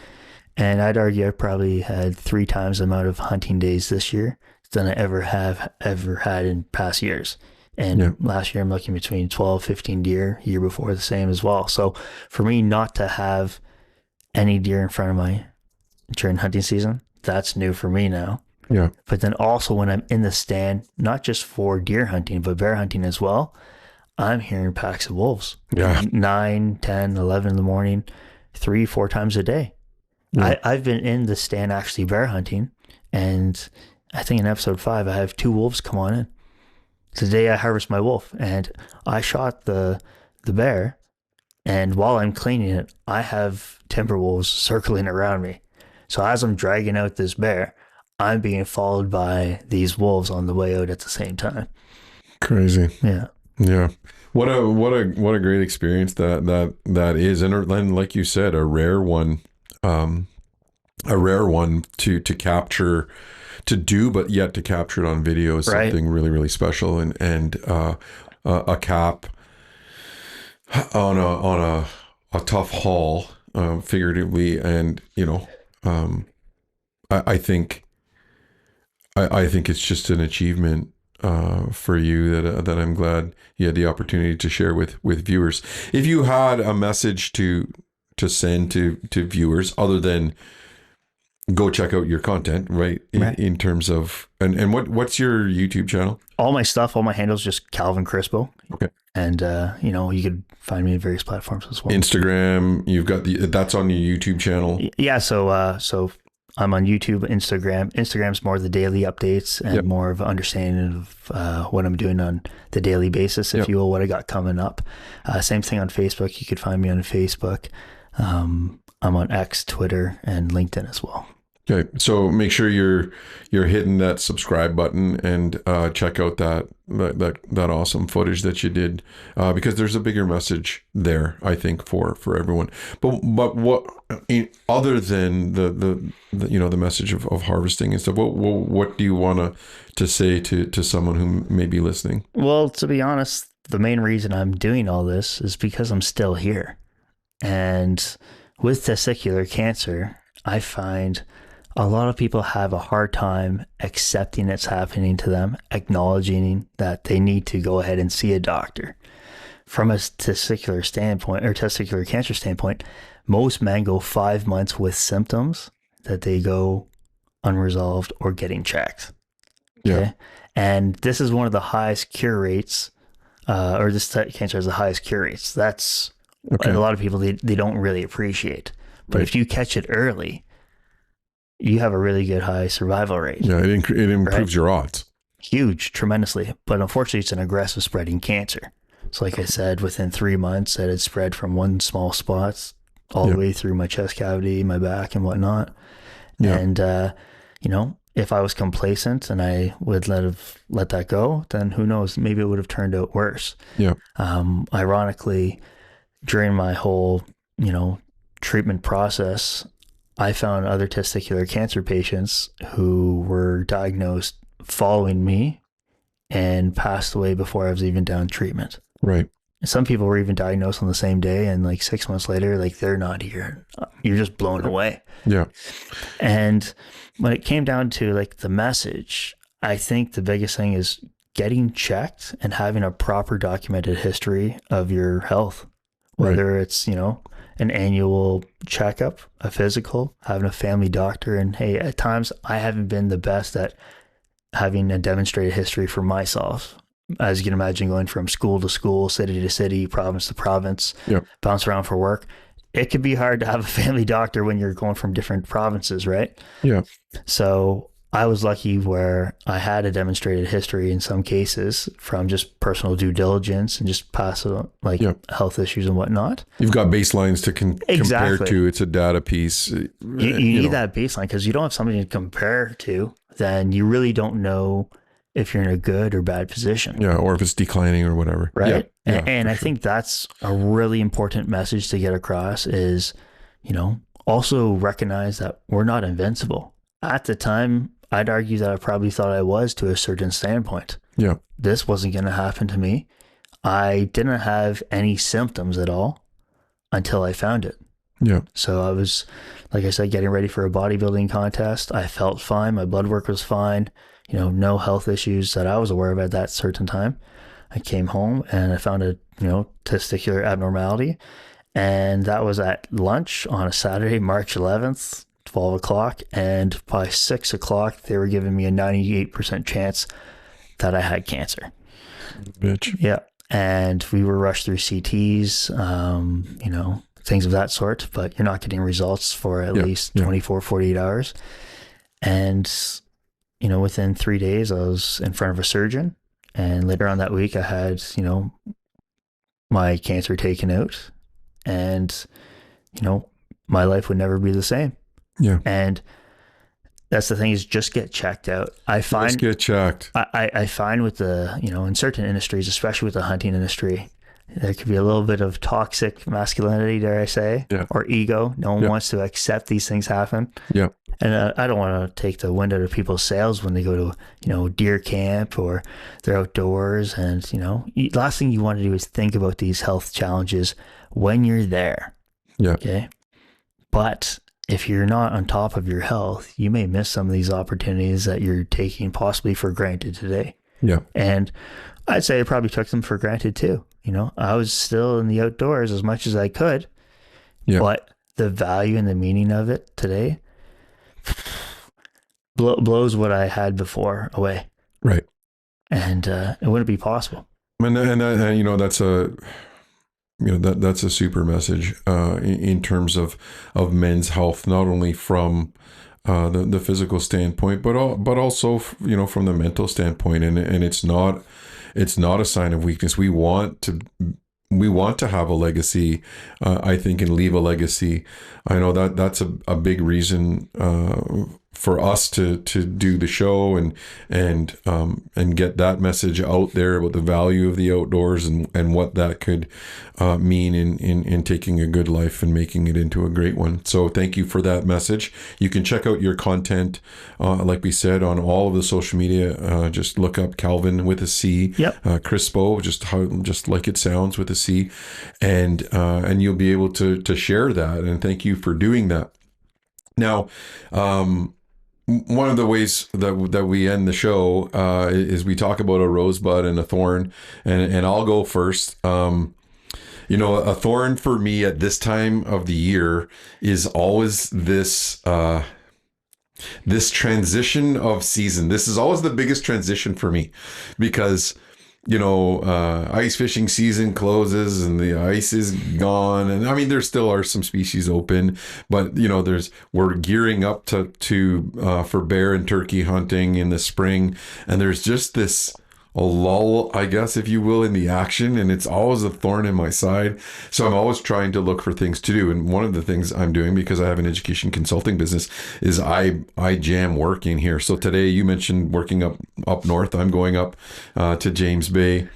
And I'd argue I probably had 3 times the amount of hunting days this year than I ever had in past years. And last year I'm looking between 12, 15 deer, year before the same as well. So for me not to have any deer in front of me during hunting season, that's new for me now. Yeah. But then also when I'm in the stand, not just for deer hunting, but bear hunting as well, I'm hearing packs of wolves. 9, 10, 11 in the morning, 3-4 times a day. Yeah. I've been in the stand actually bear hunting, and I think in episode 5, I have 2 wolves come on in. Today I harvest my wolf, and I shot the bear, and while I'm cleaning it, I have timber wolves circling around me. So as I'm dragging out this bear, I'm being followed by these wolves on the way out at the same time. Crazy. Yeah. Yeah. What a great experience that is. And like you said, a rare one. a rare one to capture, to do, but yet to capture it on video is Right. something really, really special. And a cap on a tough haul, figuratively, and I think I think it's just an achievement for you that I'm glad you had the opportunity to share with viewers. If you had a message to send to viewers, other than go check out your content, right? Right. In terms of, and what's your YouTube channel? All my stuff, all my handles, just Calvin Crispo. Okay. And, you could find me in various platforms as well. Instagram, you've got that's on your YouTube channel. Yeah. So I'm on YouTube, Instagram. Instagram's more the daily updates and Yep. more of understanding of what I'm doing on the daily basis, if Yep. you will, what I got coming up. Same thing on Facebook. You could find me on Facebook. I'm on X, Twitter, and LinkedIn as well. Okay, so make sure you're hitting that subscribe button and check out that awesome footage that you did, because there's a bigger message there, I think, for everyone. But what, other than the message of harvesting and stuff, what do you want to say to someone who may be listening? Well, to be honest, the main reason I'm doing all this is because I'm still here. And with testicular cancer, I find a lot of people have a hard time accepting it's happening to them, acknowledging that they need to go ahead and see a doctor. From a testicular standpoint, or testicular cancer standpoint, most men go 5 months with symptoms that they go unresolved or getting checked. Okay? Yeah. And this is one of the highest cure rates, or this cancer has the highest cure rates. That's Okay. a lot of people, they don't really appreciate. But Right. if you catch it early, you have a really good high survival rate. Yeah, it improves Right. your odds. Huge, tremendously. But unfortunately, it's an aggressive spreading cancer. So like I said, within 3 months, it had spread from one small spot all the way through my chest cavity, my back, and whatnot. Yeah. And, if I was complacent and I would let that go, then who knows, maybe it would have turned out worse. Yeah. Ironically, during my whole, treatment process, I found other testicular cancer patients who were diagnosed following me and passed away before I was even done treatment. Right. Some people were even diagnosed on the same day, and like 6 months later, like they're not here. You're just blown away. Yeah. And when it came down to like the message, I think the biggest thing is getting checked and having a proper documented history of your health, whether it's, an annual checkup, a physical, having a family doctor. And hey, at times I haven't been the best at having a demonstrated history for myself. As you can imagine, going from school to school, city to city, province to province, bounce around for work. It could be hard to have a family doctor when you're going from different provinces, right? Yeah. So I was lucky where I had a demonstrated history in some cases from just personal due diligence and just past health issues and whatnot. You've got baselines to compare Exactly. to. It's a data piece. You need that baseline, because you don't have something to compare to, then you really don't know if you're in a good or bad position. Yeah, or if it's declining or whatever. Right. Yeah, and I think that's a really important message to get across is, also recognize that we're not invincible. At the time, I'd argue that I probably thought I was, to a certain standpoint. Yeah. This wasn't going to happen to me. I didn't have any symptoms at all until I found it. Yeah. So I was, like I said, getting ready for a bodybuilding contest. I felt fine. My blood work was fine. No health issues that I was aware of at that certain time. I came home and I found a, testicular abnormality. And that was at lunch on a Saturday, March 11th, 12 o'clock. And by 6 o'clock, they were giving me a 98% chance that I had cancer. Bitch. Yeah. And we were rushed through CTs, things of that sort, but you're not getting results for at least 24, 48 hours. And, within 3 days, I was in front of a surgeon. And later on that week, I had, my cancer taken out. And, my life would never be the same. Yeah. And that's the thing, is just get checked out. I find Just get checked. I find with the, in certain industries, especially with the hunting industry, There could be a little bit of toxic masculinity, dare I say, Yeah. or ego. No one Yeah. wants to accept these things happen. Yeah. And I don't want to take the wind out of people's sails when they go to, deer camp or they're outdoors. And, last thing you want to do is think about these health challenges when you're there. Yeah. Okay. But if you're not on top of your health, you may miss some of these opportunities that you're taking possibly for granted today. Yeah. And I'd say I probably took them for granted too. I was still in the outdoors as much as I could, Yeah. but the value and the meaning of it today blows what I had before away. Right. And it wouldn't be possible. And that's a super message in terms of men's health, not only from the physical standpoint, but also from the mental standpoint. And it's not a sign of weakness. We want to have a legacy, I think, and leave a legacy. I know that's a big reason for us to do the show and get that message out there about the value of the outdoors and what that could mean in taking a good life and making it into a great one. So thank you for that message. You can check out your content, like we said, on all of the social media. Just look up Calvin with a C, Yep. Crispo, just like it sounds, with a C, and you'll be able to share that. And thank you for doing that. Now, one of the ways that we end the show is we talk about a rosebud and a thorn, and I'll go first. A thorn for me at this time of the year is always this transition of season. This is always the biggest transition for me because ice fishing season closes and the ice is gone. And I mean, there still are some species open, but we're gearing up for bear and turkey hunting in the spring. And there's just a lull, I guess, if you will, in the action. And it's always a thorn in my side. So I'm always trying to look for things to do. And one of the things I'm doing, because I have an education consulting business, is I jam working here. So today you mentioned working up north. I'm going up to James Bay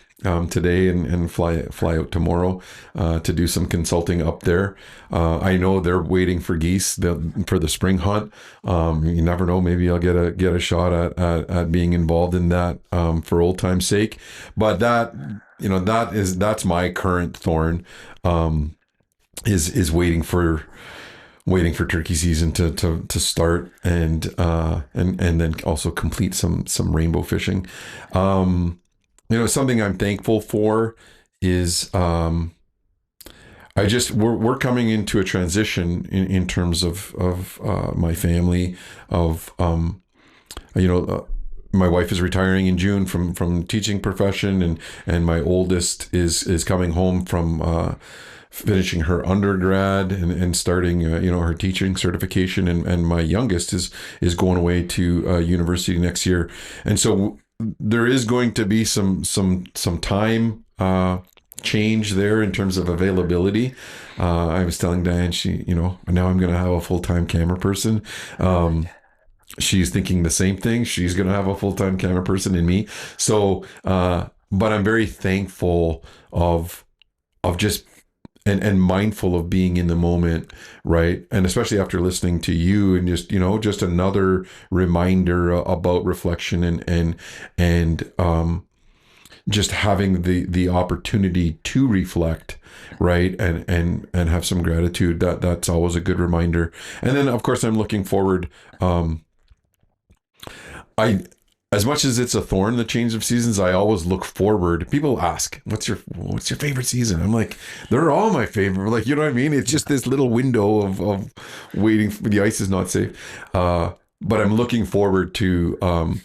today and fly out tomorrow to do some consulting up there. I know they're waiting for geese for the spring hunt. You never know, maybe I'll get a shot at being involved in that for old time's sake. But that's my current thorn, is waiting for turkey season to start and then also complete some rainbow fishing. Something I'm thankful for is we're coming into a transition in terms of my family, of my wife is retiring in June from teaching profession, and my oldest is coming home from finishing her undergrad and starting her teaching certification, and my youngest is going away to university next year. And so there is going to be some time change there in terms of availability. I was telling Diane, now I'm going to have a full-time camera person. She's thinking the same thing. She's going to have a full-time camera person in me. So, but I'm very thankful of just and mindful of being in the moment, right? And especially after listening to you, and just another reminder about reflection and just having the opportunity to reflect, right? And have some gratitude. That's always a good reminder. And then of course I'm looking forward. As much as it's a thorn, the change of seasons, I always look forward. People ask, what's your favorite season? I'm like, they're all my favorite. Like, you know what I mean? It's just this little window of waiting for the ice is not safe. But I'm looking forward to,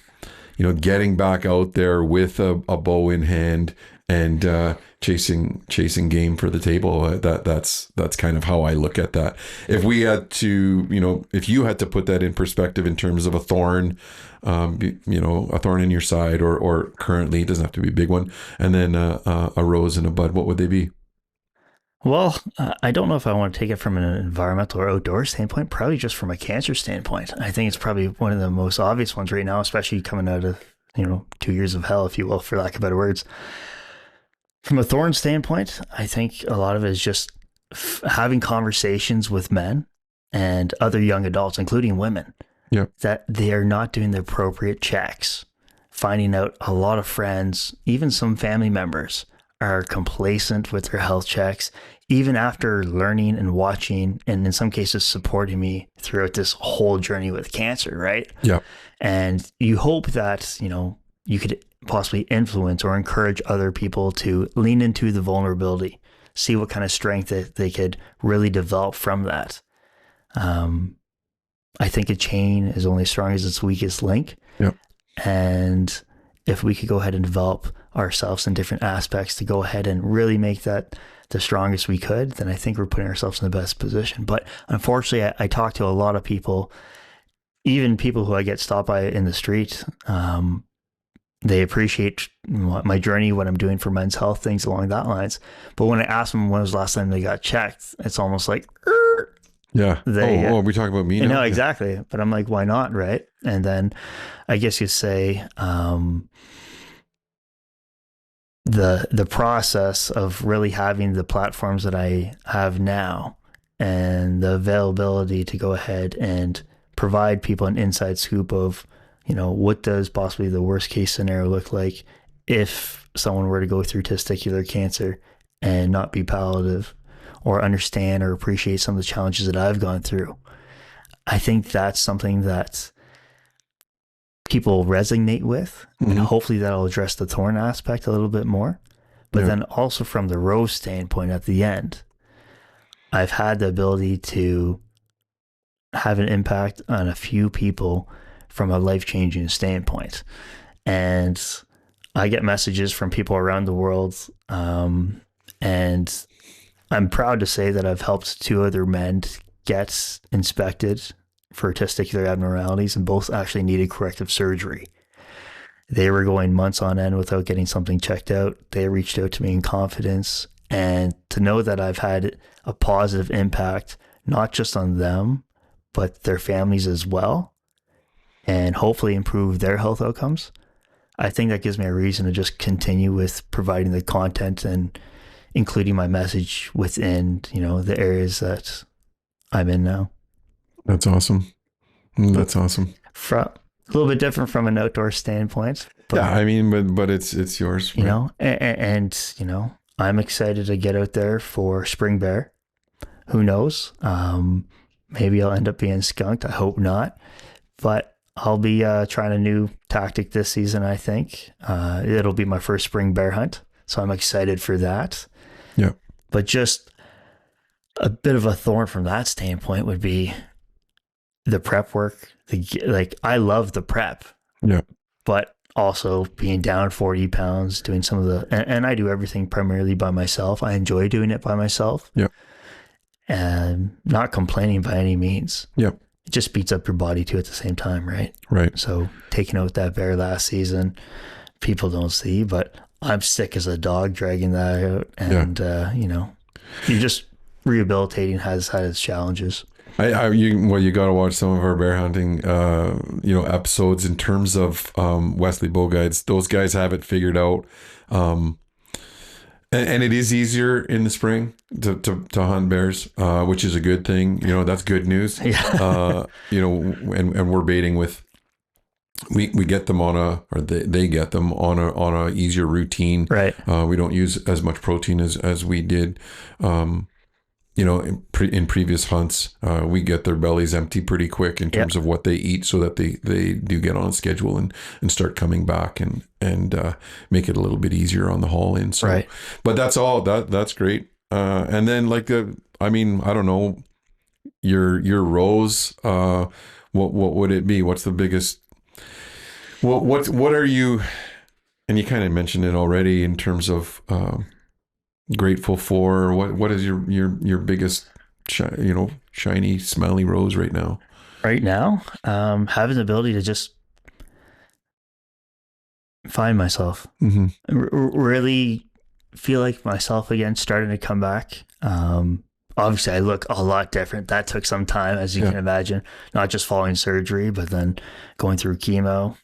getting back out there with a bow in hand and chasing game for the table. That's kind of how I look at that. If we had to, if you had to put that in perspective in terms of a thorn, a thorn in your side, or currently, it doesn't have to be a big one, and then a rose and a bud, what would they be? Well, I don't know if I want to take it from an environmental or outdoor standpoint, probably just from a cancer standpoint. I think it's probably one of the most obvious ones right now, especially coming out of, 2 years of hell, if you will, for lack of better words. From a thorn standpoint, I think a lot of it is just having conversations with men and other young adults, including women, Yeah. that they are not doing the appropriate checks. Finding out a lot of friends, even some family members, are complacent with their health checks, even after learning and watching, and in some cases supporting me throughout this whole journey with cancer, right? Yeah. And you hope that, you could possibly influence or encourage other people to lean into the vulnerability, see what kind of strength that they could really develop from that. I think a chain is only as strong as its weakest link. Yeah. And if we could go ahead and develop ourselves in different aspects to go ahead and really make that the strongest we could, then I think we're putting ourselves in the best position. But unfortunately, I talk to a lot of people, even people who I get stopped by in the street. They appreciate my journey, what I'm doing for men's health, things along that lines. But when I ask them when was the last time they got checked, it's almost like, Yeah. They, we talking about me now? no, exactly. But I'm like, why not, right? And then I guess you'd say the process of really having the platforms that I have now and the availability to go ahead and provide people an inside scoop of, what does possibly the worst case scenario look like if someone were to go through testicular cancer and not be palliative or understand or appreciate some of the challenges that I've gone through. I think that's something that people resonate with, and hopefully that'll address the thorn aspect a little bit more. But then also from the rose standpoint at the end, I've had the ability to have an impact on a few people from a life-changing standpoint. And I get messages from people around the world, and I'm proud to say that I've helped 2 other men get inspected for testicular abnormalities, and both actually needed corrective surgery. They were going months on end without getting something checked out. They reached out to me in confidence, and to know that I've had a positive impact, not just on them, but their families as well, and hopefully improve their health outcomes. I think that gives me a reason to just continue with providing the content and including my message within, the areas that I'm in now. That's awesome. That's awesome. A little bit different from an outdoor standpoint. But, Yeah, I mean, but it's yours. and I'm excited to get out there for spring bear. Who knows? Maybe I'll end up being skunked. I hope not. But I'll be trying a new tactic this season, I think. It'll be my first spring bear hunt, so I'm excited for that. Yeah. But just a bit of a thorn from that standpoint would be the prep work. I love the prep. Yeah. But also being down 40 pounds, doing some of the, and I do everything primarily by myself. I enjoy doing it by myself. Yeah. And not complaining by any means. Yeah. It just beats up your body too at the same time, right? Right. So taking out that bear last season, people don't see, but I'm sick as a dog dragging that out. And, you're just rehabilitating has had its challenges. You got to watch some of our bear hunting, episodes in terms of Wesley Bow Guides. Those guys have it figured out. And it is easier in the spring to hunt bears, which is a good thing. That's good news. Yeah. And we're baiting with, we get them they get them on a easier routine. Right. We don't use as much protein as we did. In previous hunts, we get their bellies empty pretty quick in terms of what they eat, so that they do get on schedule and start coming back and make it a little bit easier on the haul in. So, right. But that's all. That's great. And then I don't know, your rows. What would it be? What's the biggest? What are you? And you kind of mentioned it already in terms of. Grateful for what is your biggest shiny smelly rose right now? Having the ability to just find myself, really feel like myself again, starting to come back. Obviously I look a lot different. That took some time, as you can imagine, not just following surgery, but then going through chemo,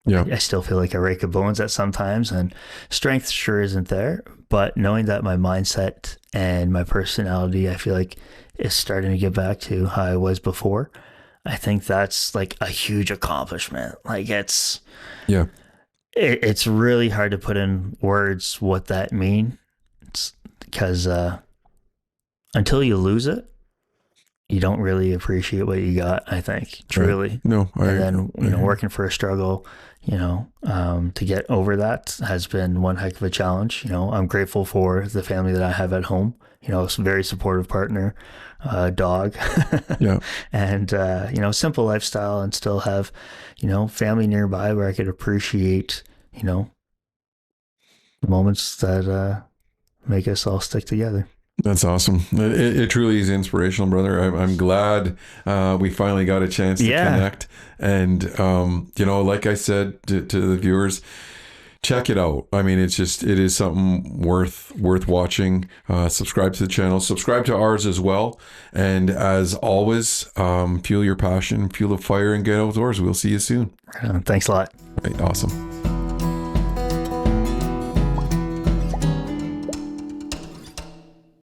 Yeah. I still feel like I rake a bones at sometimes, and strength sure isn't there. But knowing that my mindset and my personality, I feel like, is starting to get back to how I was before, I think that's like a huge accomplishment. Like Yeah. it's really hard to put in words what that means, because until you lose it, you don't really appreciate what you got, I think, truly. Right. No, and then, working for a struggle, to get over that has been one heck of a challenge. I'm grateful for the family that I have at home, a very supportive partner, dog, yeah. and, simple lifestyle, and still have, family nearby where I could appreciate, the moments that make us all stick together. That's awesome. It truly is inspirational, brother. I'm glad we finally got a chance to connect. And, like I said to the viewers, check it out. I mean, it is something worth watching. Subscribe to the channel, subscribe to ours as well. And as always, fuel your passion, fuel the fire, and get outdoors. We'll see you soon. Thanks a lot. Right, awesome.